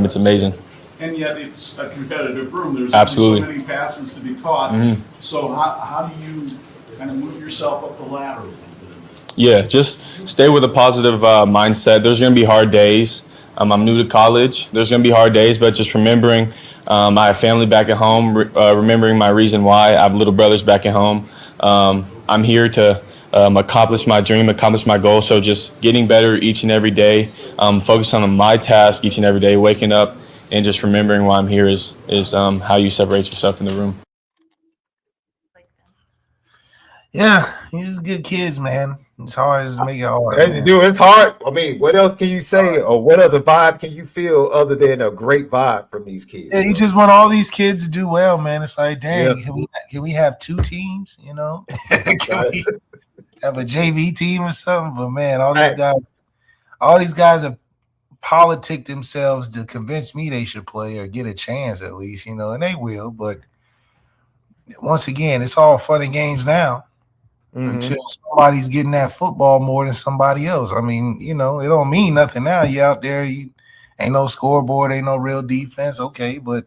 it's amazing. And yet it's a competitive room. There's Absolutely so many passes to be caught. Mm-hmm. So how do you kind of move yourself up the ladder a little bit? Yeah, just stay with a positive mindset. There's going to be hard days. I'm new to college. There's going to be hard days, but just remembering I have family back at home, remembering my reason why. I have little brothers back at home. I'm here to accomplish my dream, accomplish my goal. So just getting better each and every day, focus on my task each and every day, waking up, and just remembering why I'm here is how you separate yourself in the room. Yeah, these good kids, man. It's hard to make it hard. Dude, it's hard. I mean, what else can you say, or what other vibe can you feel other than a great vibe from these kids? Yeah, you just want all these kids to do well, man. It's like, dang, can we have 2 teams? You know, can we have a JV team or something? But man, all these guys have politic themselves to convince me they should play or get a chance at least, you know, and they will. But once again, it's all fun and games now. until somebody's getting that football more than somebody else. I mean, it don't mean nothing now. You out there, you ain't no scoreboard, ain't no real defense. Okay, but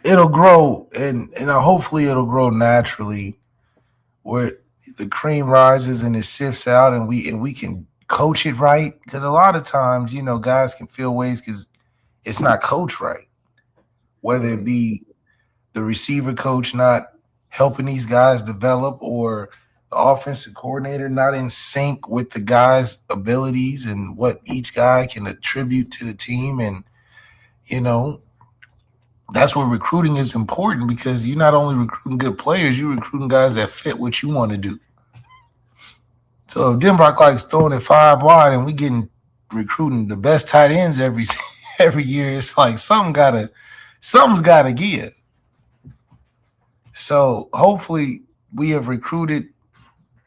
it'll grow, and hopefully it'll grow naturally, where the cream rises and it sifts out, and we can coach it right. Because a lot of times, guys can feel ways because it's not coached right, whether it be the receiver coach not helping these guys develop, or the offensive coordinator not in sync with the guys' abilities and what each guy can attribute to the team. And, that's where recruiting is important, because you're not only recruiting good players, you're recruiting guys that fit what you want to do. So if Denver likes throwing it 5 wide and we recruiting the best tight ends every year, it's like something's gotta give. So hopefully we have recruited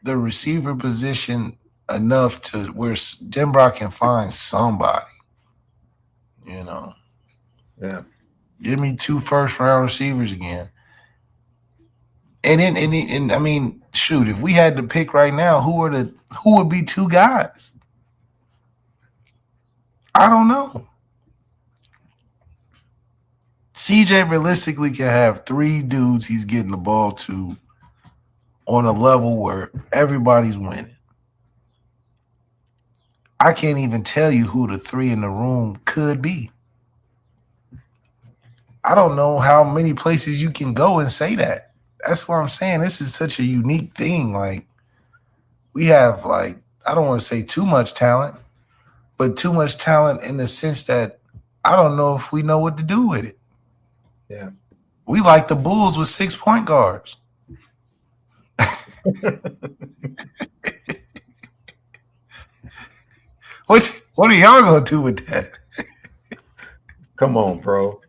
the receiver position enough to where Denver can find somebody. Yeah. Give me 2 first-round receivers again. And I mean, shoot, if we had to pick right now, who would be 2 guys? I don't know. CJ realistically can have 3 dudes he's getting the ball to on a level where everybody's winning. I can't even tell you who the 3 in the room could be. I don't know how many places you can go and say that. That's what I'm saying. This is such a unique thing. Like, we have, I don't want to say too much talent, but too much talent in the sense that I don't know if we know what to do with it. Yeah. We like the Bulls with 6 point guards. What are y'all gonna do with that? Come on, bro.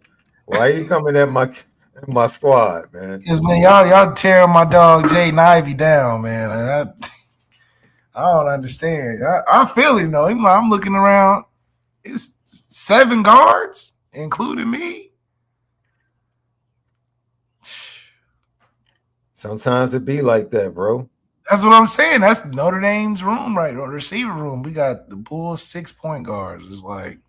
Why are you coming at my squad, man? Because, man, y'all tearing my dog Jaden Ivey down, man. And I don't understand. I feel him though. I'm looking around. It's 7 guards, including me. Sometimes it be like that, bro. That's what I'm saying. That's Notre Dame's room, right? Or receiver room. We got the Bulls 6 point guards. It's like,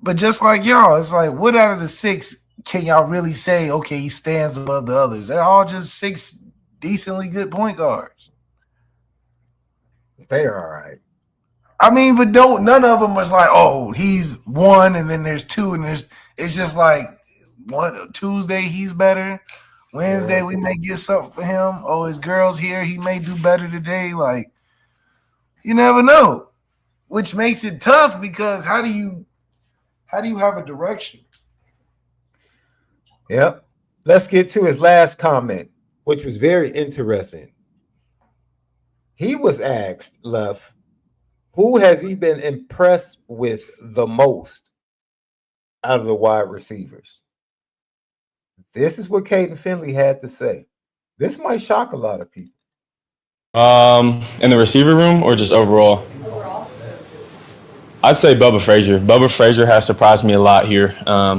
but just like y'all, it's like, what out of the 6 can y'all really say, okay, he stands above the others? They're all just 6 decently good point guards. They're all right. I mean, but none of them was like, oh, he's 1 and then there's 2 and it's just like Tuesday he's better. Wednesday we may get something for him. Oh, his girl's here. He may do better today. Like, you never know, which makes it tough because how do you have a direction? Yep. Let's get to his last comment, which was very interesting. He was asked, Left, who has he been impressed with the most out of the wide receivers? This is what Caden Finley had to say. This might shock a lot of people. In the receiver room or just overall? Overall. I'd say Bubba Frazier. Bubba Frazier has surprised me a lot here.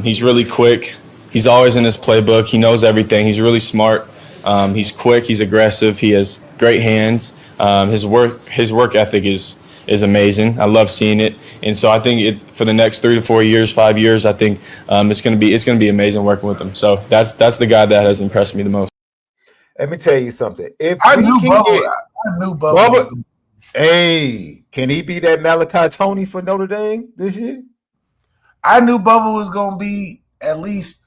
He's really quick. He's always in his playbook. He knows everything. He's really smart. He's quick. He's aggressive. He has great hands. His work ethic is amazing. I love seeing it. And so I think for the next 3 to 4 years, 5 years, I think it's going to be amazing working with him. So that's the guy that has impressed me the most. Let me tell you something. I knew Bubba. Hey, can he be that MALIK Tony for Notre Dame this year? I knew Bubba was going to be at least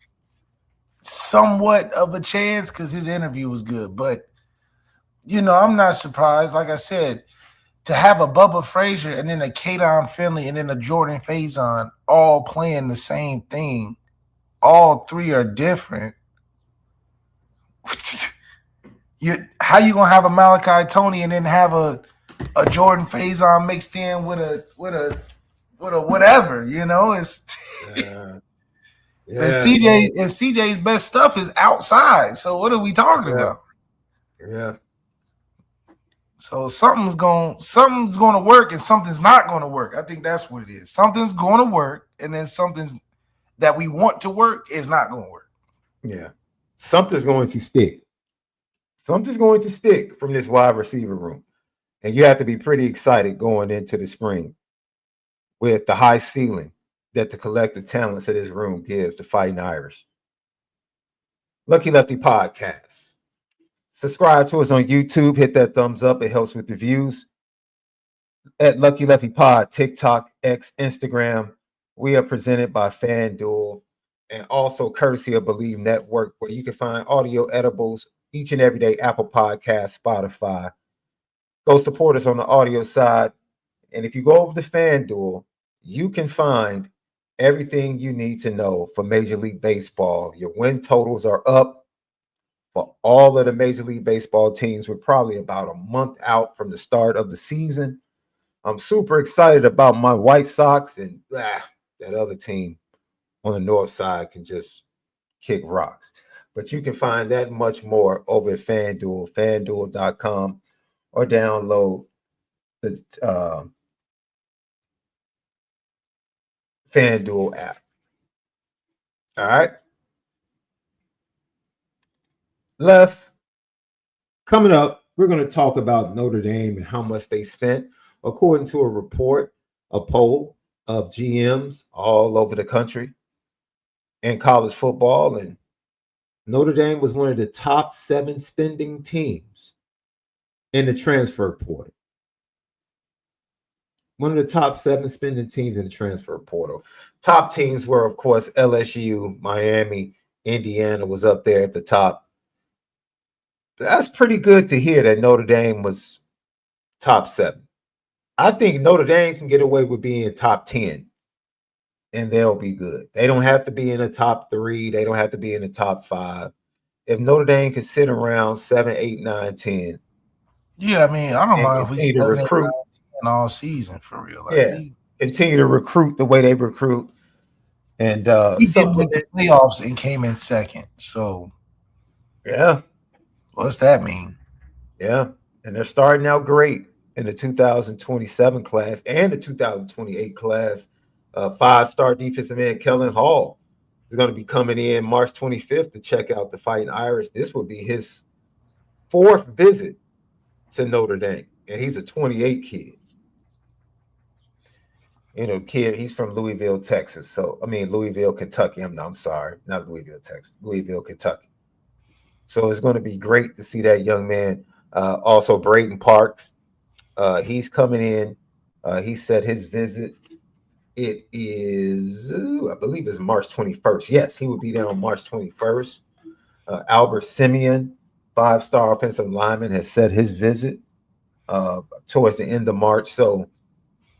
somewhat of a chance because his interview was good. But, I'm not surprised. Like I said, to have a Bubba Frazier and then a Caden Finley and then a Jordan Faison all playing the same thing, all 3 are different. How you gonna have a MALIK Tony and then have a Jordan Faison mixed in with a whatever? It's Yeah. and CJ's best stuff is outside. So what are we talking about? Yeah. So something's going to work and something's not going to work. I think that's what it is. Something's going to work, and then something that we want to work is not going to work. Yeah. Something's going to stick. So I'm just going to stick from this wide receiver room. And you have to be pretty excited going into the spring with the high ceiling that the collective talents of this room gives the Fighting Irish. Lucky Lefty Podcast. Subscribe to us on YouTube. Hit that thumbs up. It helps with the views. At Lucky Lefty Pod, TikTok, X, Instagram. We are presented by FanDuel and also courtesy of Bleav Network, where you can find audio edibles each and every day, Apple Podcasts, Spotify. Go support us on the audio side. And if you go over to FanDuel, you can find everything you need to know for Major League Baseball. Your win totals are up for all of the Major League Baseball teams. We're probably about a month out from the start of the season. I'm super excited about my White Sox, and that other team on the north side can just kick rocks. But you can find that much more over at FanDuel, FanDuel.com, or download the FanDuel app. All right. Left. Coming up, we're going to talk about Notre Dame and how much they spent. According to a report, a poll of GMs all over the country and college football, and Notre Dame was one of the top 7 spending teams in the transfer portal. One of the top 7 spending teams in the transfer portal. Top teams were, of course, LSU, Miami, Indiana was up there at the top. That's pretty good to hear that Notre Dame was top 7. I think Notre Dame can get away with being top 10, and they'll be good. They don't have to be in the top 3. They don't have to be in the top 5. If Notre Dame can sit around 7, 8, 9, 10. Yeah, I mean, I don't mind if we continue to recruit all season for real. Like, continue to recruit the way they recruit. And he did make the playoffs and came in second. So yeah. What's that mean? Yeah. And they're starting out great in the 2027 class and the 2028 class. 5-star defensive end Kellen Hall is going to be coming in March 25th to check out the Fighting Irish. This will be his 4th visit to Notre Dame, and he's a 28 kid. He's from Louisville, Texas. Louisville, Kentucky. I'm sorry, not Louisville, Texas. Louisville, Kentucky. So it's going to be great to see that young man. Also, Braden Parks. He's coming in. He said his visit. It is, I believe it's March 21st. Yes, he will be there on March 21st. Albert Simeon, 5-star offensive lineman, has set his visit towards the end of March. So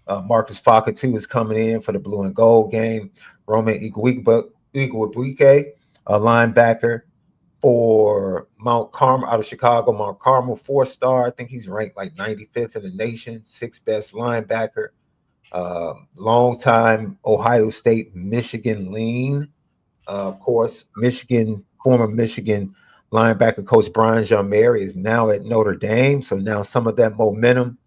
Marcus Fakatu is coming in for the blue and gold game. Roman Igwebuike, a linebacker for Mount Carmel out of Chicago. Mount Carmel, 4-star. I think he's ranked like 95th in the nation, 6th best linebacker. Long-time Ohio State, Michigan lean. Of course, former Michigan linebacker coach Brian Jean-Mary is now at Notre Dame. So now some of that momentum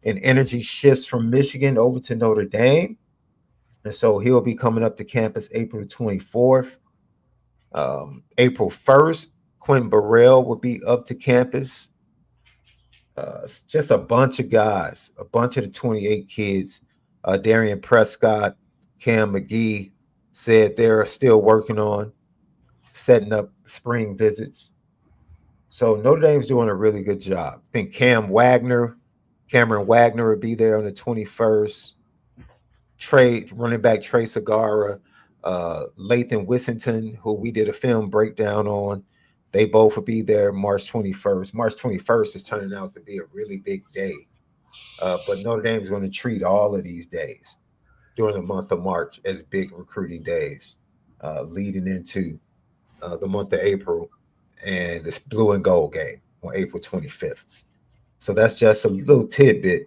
and energy shifts from Michigan over to Notre Dame. And so he'll be coming up to campus April 24th. April 1st, Quentin Burrell will be up to campus. Just a bunch of guys, a bunch of the 28 kids. Darian Prescott, Cam McGee said they're still working on setting up spring visits. So Notre Dame's doing a really good job. I think Cameron Wagner will be there on the 21st. Running back Trey Segura, Lathan Wissington, who we did a film breakdown on. They both will be there March 21st. March 21st is turning out to be a really big day. But Notre Dame is going to treat all of these days during the month of March as big recruiting days, leading into the month of April and this blue and gold game on April 25th. So that's just a little tidbit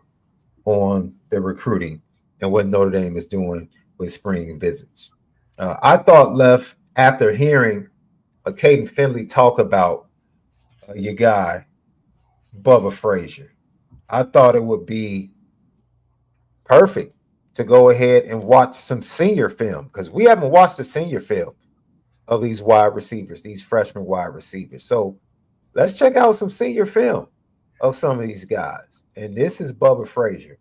on the recruiting and what Notre Dame is doing with spring visits. I thought, Left, after hearing Caden Finley talk about your guy, Bubba Frazier, I thought it would be perfect to go ahead and watch some senior film, because we haven't watched the senior film of these wide receivers, these freshman wide receivers. So Let's check out some senior film of some of these guys. And this is Bubba Frazier.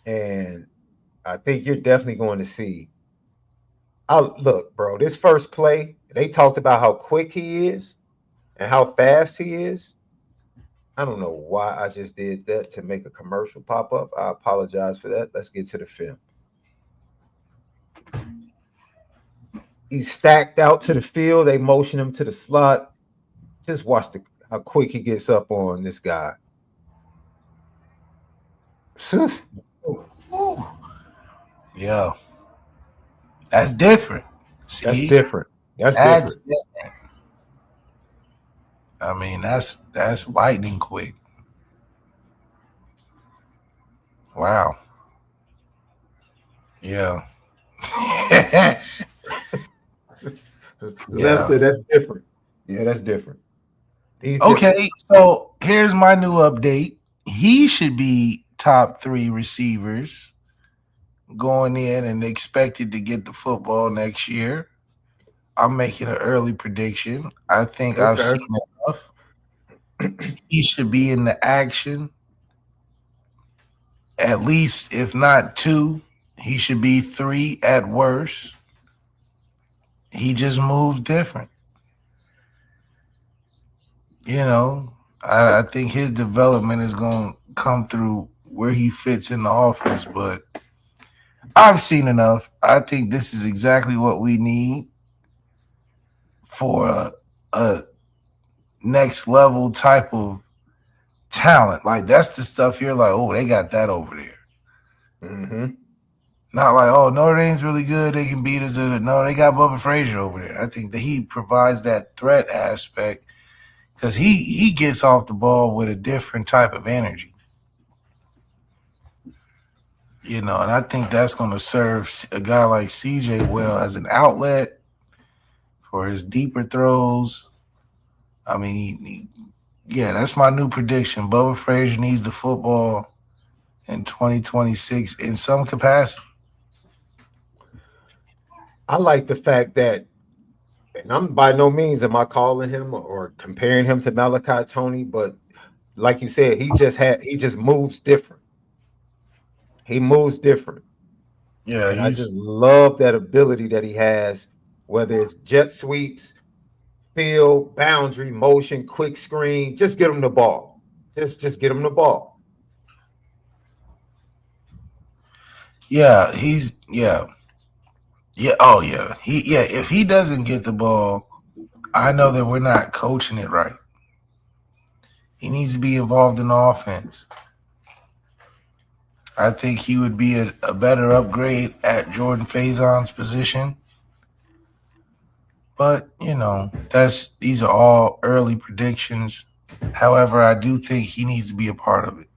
And I think you're definitely going to see. Look, bro, this first play, they talked about how quick he is and how fast he is. I don't know why I just did that to make a commercial pop up. I apologize for that. Let's get to the film. He's stacked out to the field. They motion him to the slot. Just watch how quick he gets up on this guy. Yeah. That's different. See? That's different. That's different. I mean, that's lightning quick. Wow. Yeah. That's different. Yeah, that's different. Okay, so here's my new update. He should be top 3 receivers going in and expected to get the football next year. I'm making an early prediction. I think I've seen enough. He should be in the action. At least, if not 2, he should be 3 at worst. He just moves different. You know, I think his development is going to come through where he fits in the offense, but I've seen enough. I think this is exactly what we need for a next level type of talent. Like, that's the stuff you're like, oh, they got that over there. Mm-hmm. Not like, oh, Notre Dame's really good. They can beat us. No, they got Bubba Frazier over there. I think that he provides that threat aspect because he gets off the ball with a different type of energy. You know, and I think that's going to serve a guy like CJ well as an outlet for his deeper throws. I mean, yeah, that's my new prediction. Bubba Frazier needs the football in 2026 in some capacity. I like the fact that, and I'm by no means am I calling him or comparing him to Malachi Tony, but like you said, he just moves different. He moves different. Yeah, and I just love that ability that he has, whether it's jet sweeps, field, boundary, motion, quick screen. Just get him the ball. Just get him the ball. Yeah, oh yeah. If he doesn't get the ball, I know that we're not coaching it right. He needs to be involved in the offense. I think he would be a better upgrade at Jordan Faison's position. But, you know, these are all early predictions. However, I do think he needs to be a part of it.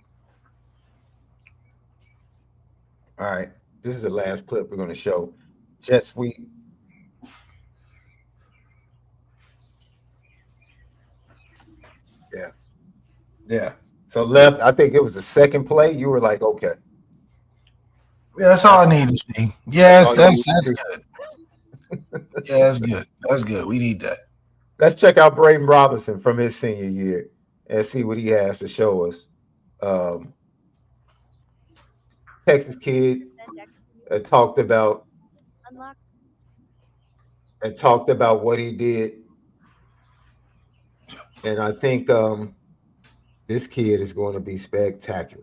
All right. This is the last clip we're going to show. Jet sweep. Yeah. Yeah. So left, I think it was the second play. You were like, okay. Yeah, that's all I need to see. Yes, that's good. Yeah, that's good. That's good. We need that. Let's check out Braden Robinson from his senior year and see what he has to show us. Texas kid talked about what he did, and I think this kid is going to be spectacular.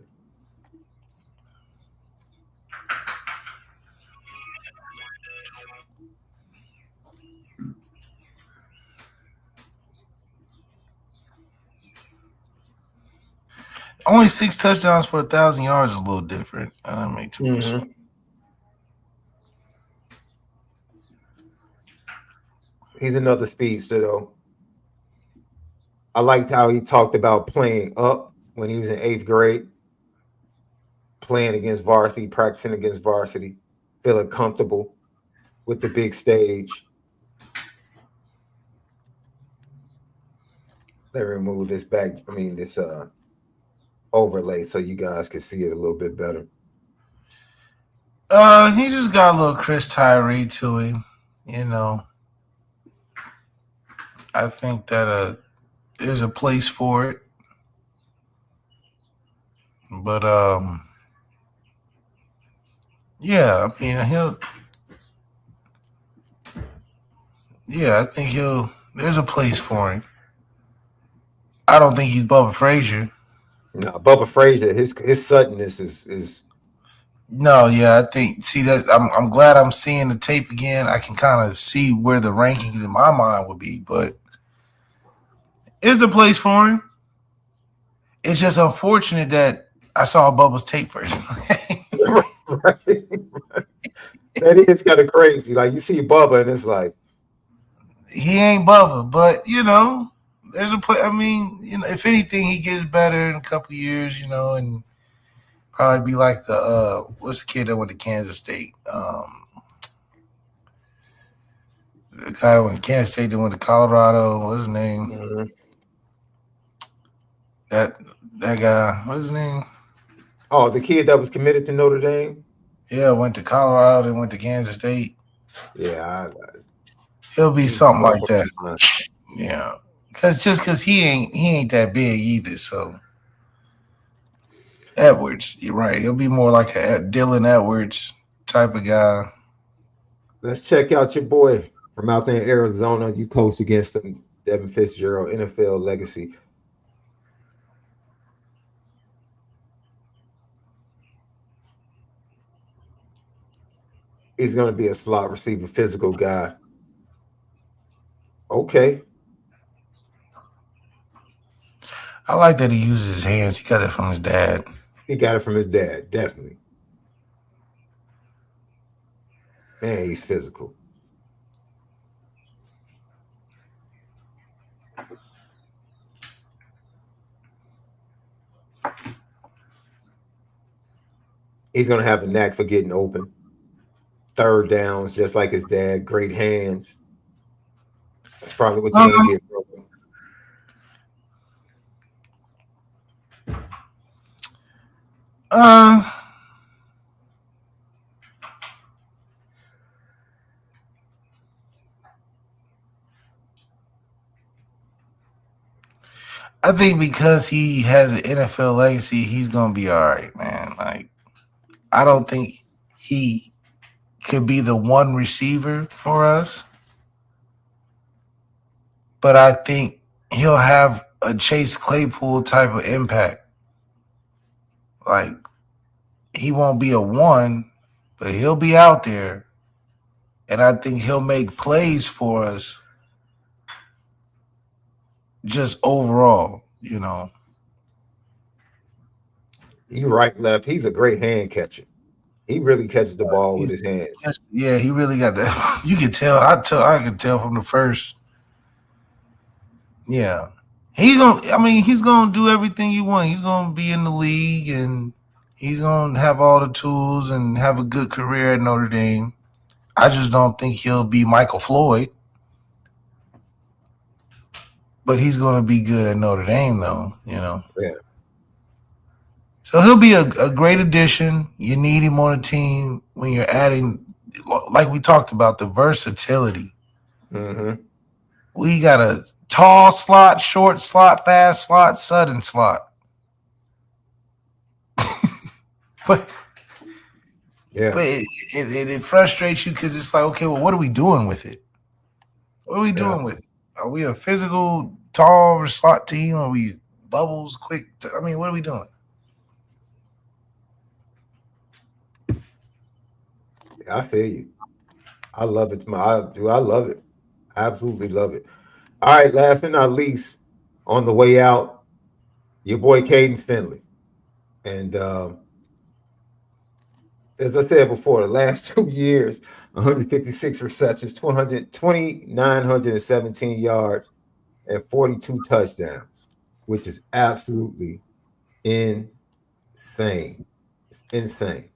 Only 6 touchdowns for 1,000 yards is a little different. I don't make too much. He's another speedster, though. I liked how he talked about playing up when he was in 8th grade, playing against varsity, practicing against varsity, feeling comfortable with the big stage. Let me remove this this overlay so you guys can see it a little bit better. He just got a little Chris Tyree to him, you know. I think that there's a place for it. But yeah, I mean I think there's a place for him. I don't think he's Bubba Frazier. No, Bubba Frazier, his suddenness is No, yeah, I think that I'm glad I'm seeing the tape again. I can kind of see where the rankings in my mind would be, but it's a place for him. It's just unfortunate that I saw Bubba's tape first. right. That is kind of crazy. Like you see Bubba and it's like he ain't Bubba, but there's a play. I mean, if anything, he gets better in a couple years, and probably be like the what's the kid that went to Kansas State? The guy that went to Kansas State that went to Colorado. What's his name? Mm-hmm. That guy. What's his name? Oh, the kid that was committed to Notre Dame. Yeah, went to Colorado, then went to Kansas State. Yeah, he'll be something like that. Yeah, because he ain't that big either. So Edwards, you're right. He'll be more like a Dylan Edwards type of guy. Let's check out your boy from out there in Arizona. You coached against him, Devin Fitzgerald, NFL legacy. He's going to be a slot receiver, physical guy. Okay. I like that he uses his hands. He got it from his dad. He got it from his dad, definitely. Man, he's physical. He's going to have a knack for getting open. Third downs, just like his dad. Great hands. That's probably what you're going to get, bro. I think because he has an NFL legacy, he's going to be all right, man. Like, I don't think he could be the one receiver for us, but I think he'll have a Chase Claypool type of impact. Like, he won't be a one, but he'll be out there, and I think he'll make plays for us just overall, You're right, left. He's a great hand catcher. He really catches the ball with his hands. Yeah, he really got that. You can tell. I can tell from the first. Yeah, he's gonna do everything you want. He's gonna be in the league, and he's gonna have all the tools and have a good career at Notre Dame. I just don't think he'll be Michael Floyd, but he's gonna be good at Notre Dame, though. Yeah. So he'll be a great addition. You need him on a team when you're adding, like we talked about, the versatility. Mm-hmm. We got a tall slot, short slot, fast slot, sudden slot. but it frustrates you because it's like, okay, well, what are we doing with it? What are we doing with it? Are we a physical, tall slot team? Are we bubbles, quick? What are we doing? I feel you. I love it. I love it. I absolutely love it. All right, last but not least, on the way out, your boy Caden Finley. And as I said before, the last 2 years, 156 receptions, 2,917 yards, and 42 touchdowns, which is absolutely insane. It's insane.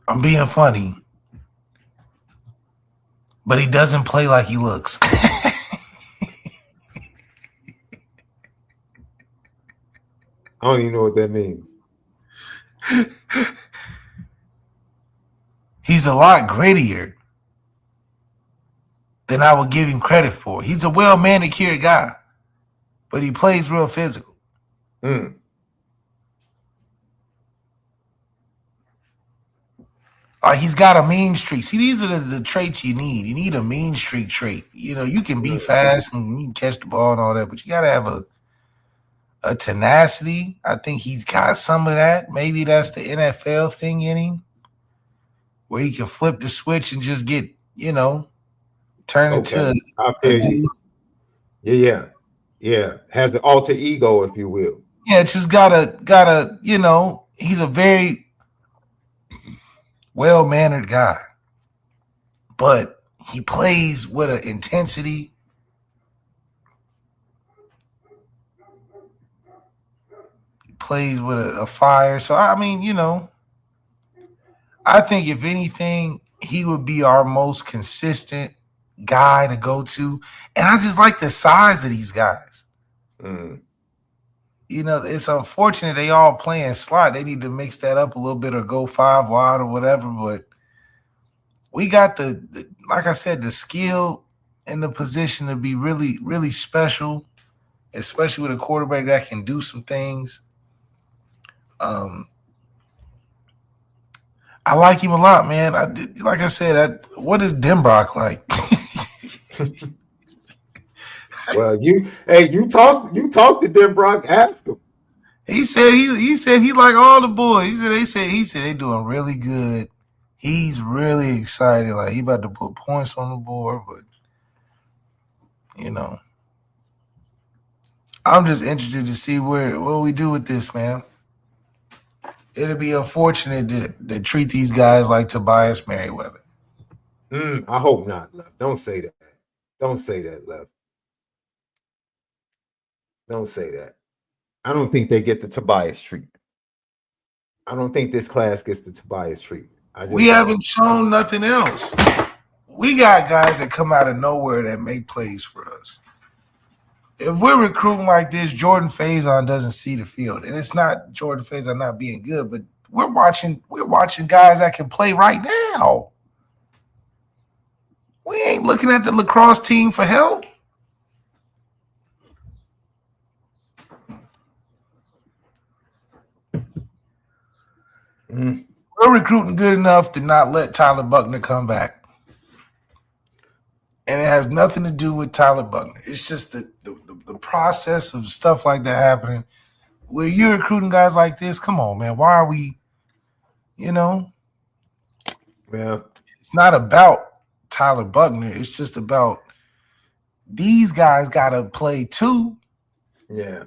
I'm being funny, but he doesn't play like he looks. don't even know what that means. He's a lot grittier than I would give him credit for. He's a well-manicured guy, but he plays real physical. He's got a mean streak. See, these are the traits you need. You need a mean streak trait. You can be fast and you can catch the ball and all that, but you got to have a tenacity. I think he's got some of that. Maybe that's the NFL thing in him, where he can flip the switch and just get, turn into a dude. Yeah. Has an alter ego, if you will. Yeah, just gotta, he's a very well-mannered guy, but he plays with an intensity. He plays with a fire. So, I think if anything, he would be our most consistent guy to go to. And I just like the size of these guys. It's unfortunate they all playing slot. They need to mix that up a little bit or go 5 wide or whatever. But we got the like I said, the skill and the position to be really, really special, especially with a quarterback that can do some things. I like him a lot, man. Like I said, what is Denbrock like? Well, you talk to Denbrock, ask him. He said he like all the boys. He said they doing really good. He's really excited. Like he about to put points on the board, but I'm just interested to see what we do with this, man. It'll be unfortunate to treat these guys like Tobias Merriweather. I hope not, Lev. Don't say that. Don't say that, Lev. Don't say that. I don't think they get the Tobias treatment. I don't think this class gets the Tobias treatment. We haven't shown nothing else. We got guys that come out of nowhere that make plays for us. If we're recruiting like this, Jordan Faison doesn't see the field. And it's not Jordan Faison not being good, but we're watching guys that can play right now. We ain't looking at the lacrosse team for help. We're recruiting good enough to not let Tyler Buckner come back. And it has nothing to do with Tyler Buckner. It's just the process of stuff like that happening. Where you're recruiting guys like this, come on, man. Why are we, Yeah. It's not about Tyler Buckner. It's just about these guys got to play too. Yeah.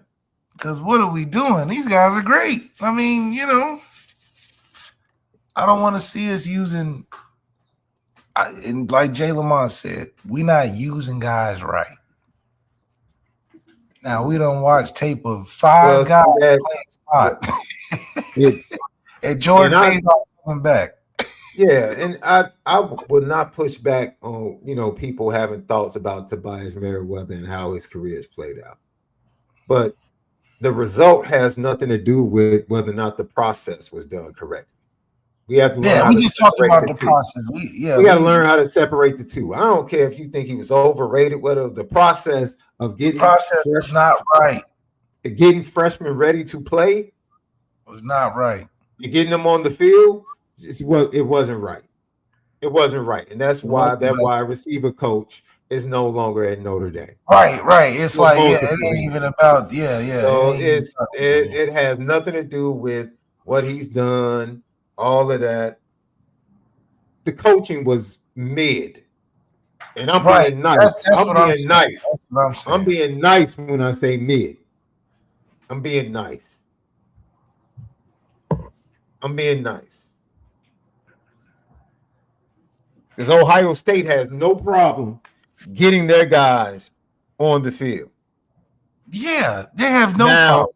Because what are we doing? These guys are great. I don't want to see us using, and like Jay Lamont said, we're not using guys right. Now, we don't watch tape of 5 guys playing spot. And Jordan Faison coming back. Yeah, and I would not push back on, people having thoughts about Tobias Merriweather and how his career has played out. But the result has nothing to do with whether or not the process was done correctly. We have to learn. We just talking about the process. We got to learn how to separate the two. I don't care if you think he was overrated. Whether the process of getting was not right, getting freshmen ready to play was not right. You're getting them on the field. It wasn't right. It wasn't right, and that's why wide receiver coach is no longer at Notre Dame. Right. It's like it ain't even about So it has nothing to do with what he's done. All of that. The coaching was mid. And I'm being nice. I'm being nice. That's what I'm saying. I'm being nice when I say mid. I'm being nice. I'm being nice. Because Ohio State has no problem getting their guys on the field. Yeah, they have no problem.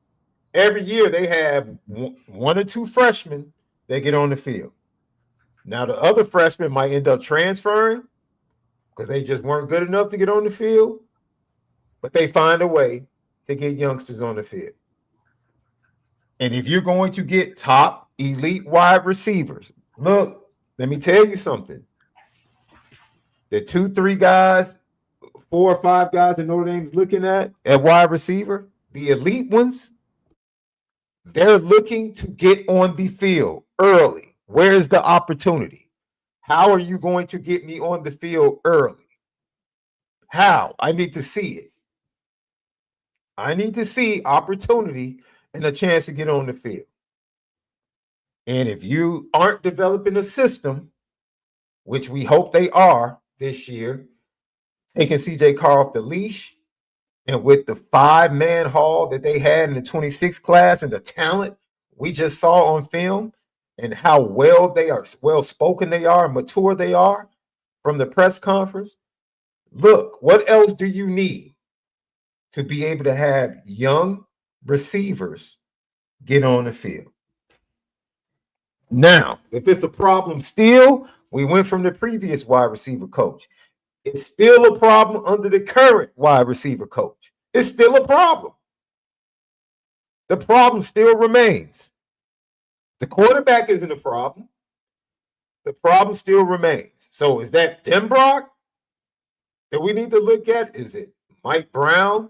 Every year they have 1 or 2 freshmen that get on the field. Now the other freshmen might end up transferring because they just weren't good enough to get on the field, but they find a way to get youngsters on the field. And if you're going to get top elite wide receivers, look, let me tell you something. The 2-3 guys, 4 or 5 guys that Notre Dame's looking at wide receiver, the elite ones, they're looking to get on the field early. Where is the opportunity? How are you going to get me on the field early? How? I need to see it. I need to see opportunity and a chance to get on the field. And if you aren't developing a system, which we hope they are this year, taking CJ Carr off the leash, and with the 5-man haul that they had in the 26 class and the talent we just saw on film and how well spoken they are and mature they are from the press conference, look, what else do you need to be able to have young receivers get on the field? Now, if it's a problem still, we went from the previous wide receiver coach. It's still a problem under the current wide receiver coach. It's still a problem. The problem still remains. The quarterback isn't a problem. The problem still remains. So is that Denbrock that we need to look at? Is it Mike Brown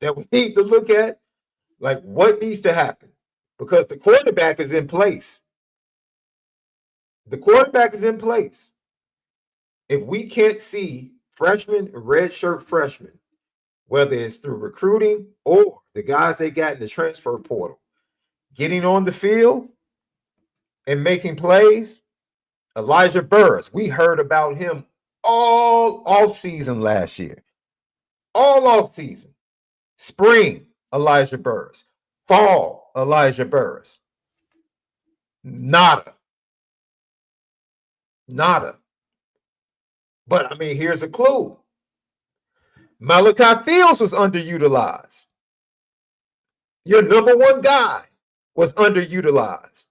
that we need to look at? Like, what needs to happen? Because the quarterback is in place. The quarterback is in place. If we can't see freshmen, redshirt freshmen, whether it's through recruiting or the guys they got in the transfer portal, getting on the field and making plays, Elijah Burris, we heard about him all offseason last year. All offseason. Spring, Elijah Burris. Fall, Elijah Burris. Nada. But, I mean, here's a clue. Malachi Fields was underutilized. Your number one guy was underutilized.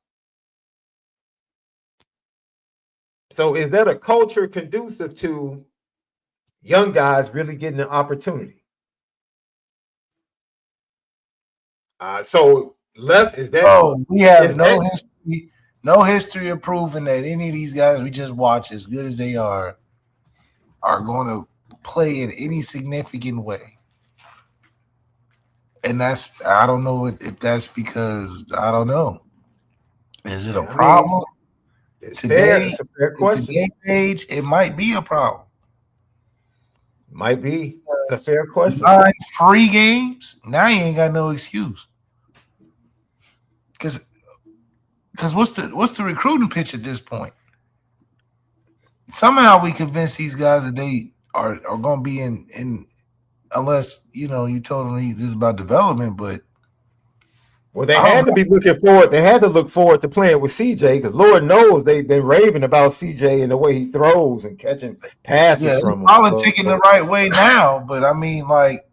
So is that a culture conducive to young guys really getting an opportunity? So left is that? Oh, we have no history of proving that any of these guys we just watch, as good as they are going to play in any significant way. And that's, I don't know if that's because, I don't know. Is it a problem? It's today, fair. It's a fair question. Today's age, it might be a problem. Might be. It's a fair question. 9 free games, now you ain't got no excuse. Because what's the recruiting pitch at this point? Somehow we convince these guys that they are going to be in unless, you told them this is about development, but well, they had to be looking forward. They had to look forward to playing with CJ because Lord knows they've been raving about CJ and the way he throws and catching passes from him. Politicking the right way now, but I mean, like,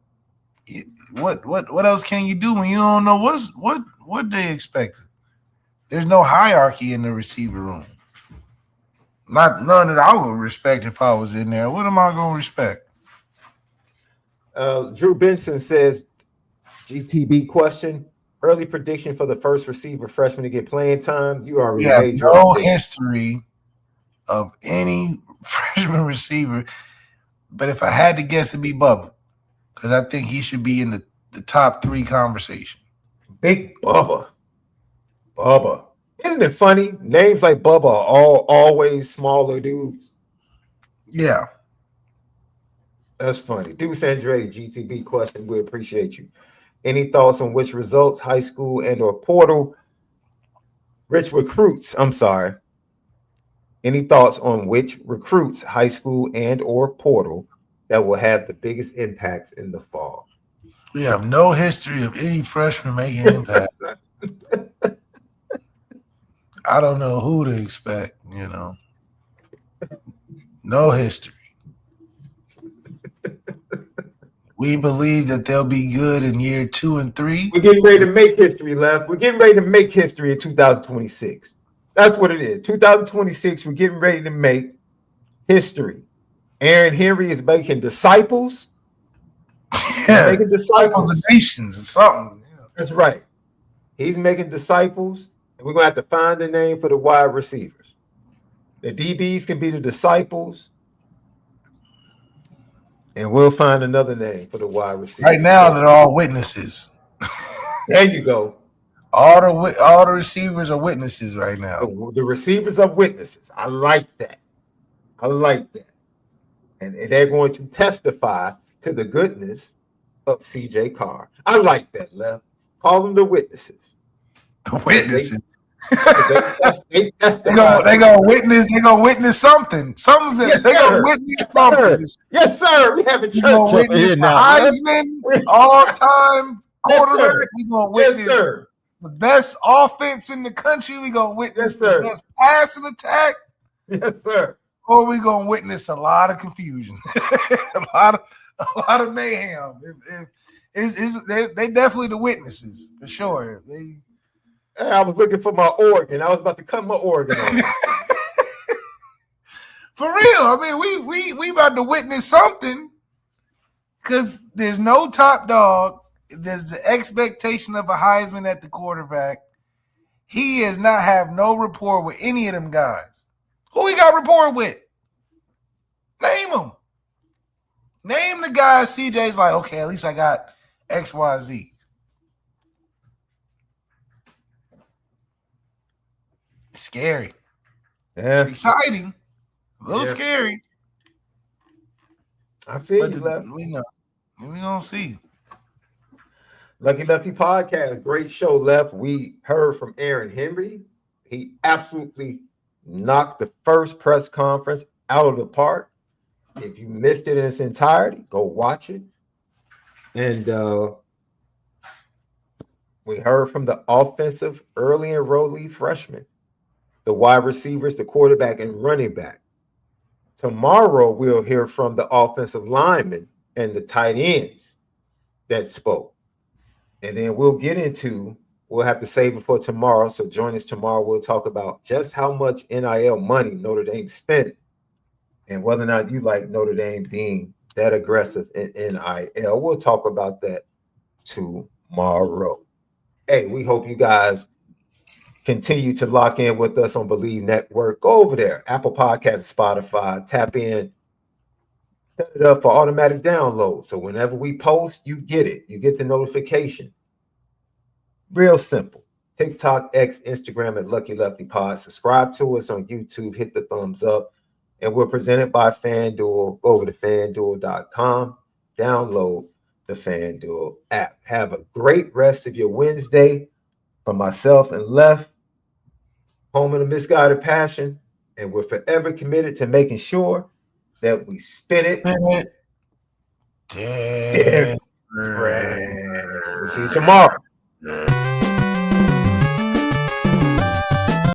what else can you do when you don't know what they expected? There's no hierarchy in the receiver room. None that I would respect if I was in there. What am I going to respect? Drew Benson says, GTB question. Early prediction for the first receiver freshman to get playing time. You already made no history of any freshman receiver, but if I had to guess, it'd be Bubba, because I think he should be in the top 3 conversation. Big Bubba. Isn't it funny? Names like Bubba are always smaller dudes. Yeah. That's funny. Deuce Andretti, GTB question. We appreciate you. Any thoughts on which results, high school and or portal, Any thoughts on which recruits, high school and or portal, that will have the biggest impacts in the fall? We have no history of any freshman making an impact. I don't know who to expect, No history. We believe that they'll be good in year 2 and 3. We're getting ready to make history, Left. We're getting ready to make history in 2026. That's what it is. 2026, we're getting ready to make history. Aaron Henry is making disciples. Yeah, making disciples of nations or something. That's right. He's making disciples, and we're going to have to find a name for the wide receivers. The DBs can be the disciples, and we'll find another name for the wide receivers. Right now, they're all witnesses. There you go. All the receivers are witnesses right now. The receivers are witnesses. I like that. And they're going to testify to the goodness of CJ Carr. I like that, Lev. Call them the witnesses. The witnesses. They testify. They're gonna witness something. They're gonna witness something. Yes, sir. We have a church. We're gonna witness Heisman all-time quarterback. We're gonna witness the best offense in the country. We're gonna witness the best passing attack. Yes, sir. Or we're gonna witness a lot of confusion, a lot of mayhem. They definitely the witnesses for sure. I was looking for my organ. I was about to cut my organ on. For real. I mean, we about to witness something because there's no top dog. There's the expectation of a Heisman at the quarterback. He does not have no rapport with any of them guys. Who he got rapport with? Name them. Name the guys CJ's like, okay, at least I got XYZ. Scary. Yeah. Exciting. A little scary. I feel you, Left. We know. We're going to see. Lucky Lefty Podcast. Great show, Left. We heard from Aaron Henry. He absolutely knocked the first press conference out of the park. If you missed it in its entirety, go watch it. And we heard from the offensive early enrollee freshmen, the wide receivers, the quarterback, and running back. Tomorrow, we'll hear from the offensive linemen and the tight ends that spoke. And then we'll have to save it for tomorrow. So join us tomorrow. We'll talk about just how much NIL money Notre Dame spent and whether or not you like Notre Dame being that aggressive in NIL. We'll talk about that tomorrow. Hey, we hope you guys continue to lock in with us on Bleav Network. Go over there, Apple Podcasts, Spotify, tap in, set it up for automatic download. So whenever we post, you get it. You get the notification. Real simple. TikTok, X, Instagram at Lucky Lefty Pod. Subscribe to us on YouTube. Hit the thumbs up. And we're presented by FanDuel. Go over to FanDuel.com. Download the FanDuel app. Have a great rest of your Wednesday. From myself and Left, home of the misguided passion. And we're forever committed to making sure that we spin it different. We'll see you tomorrow.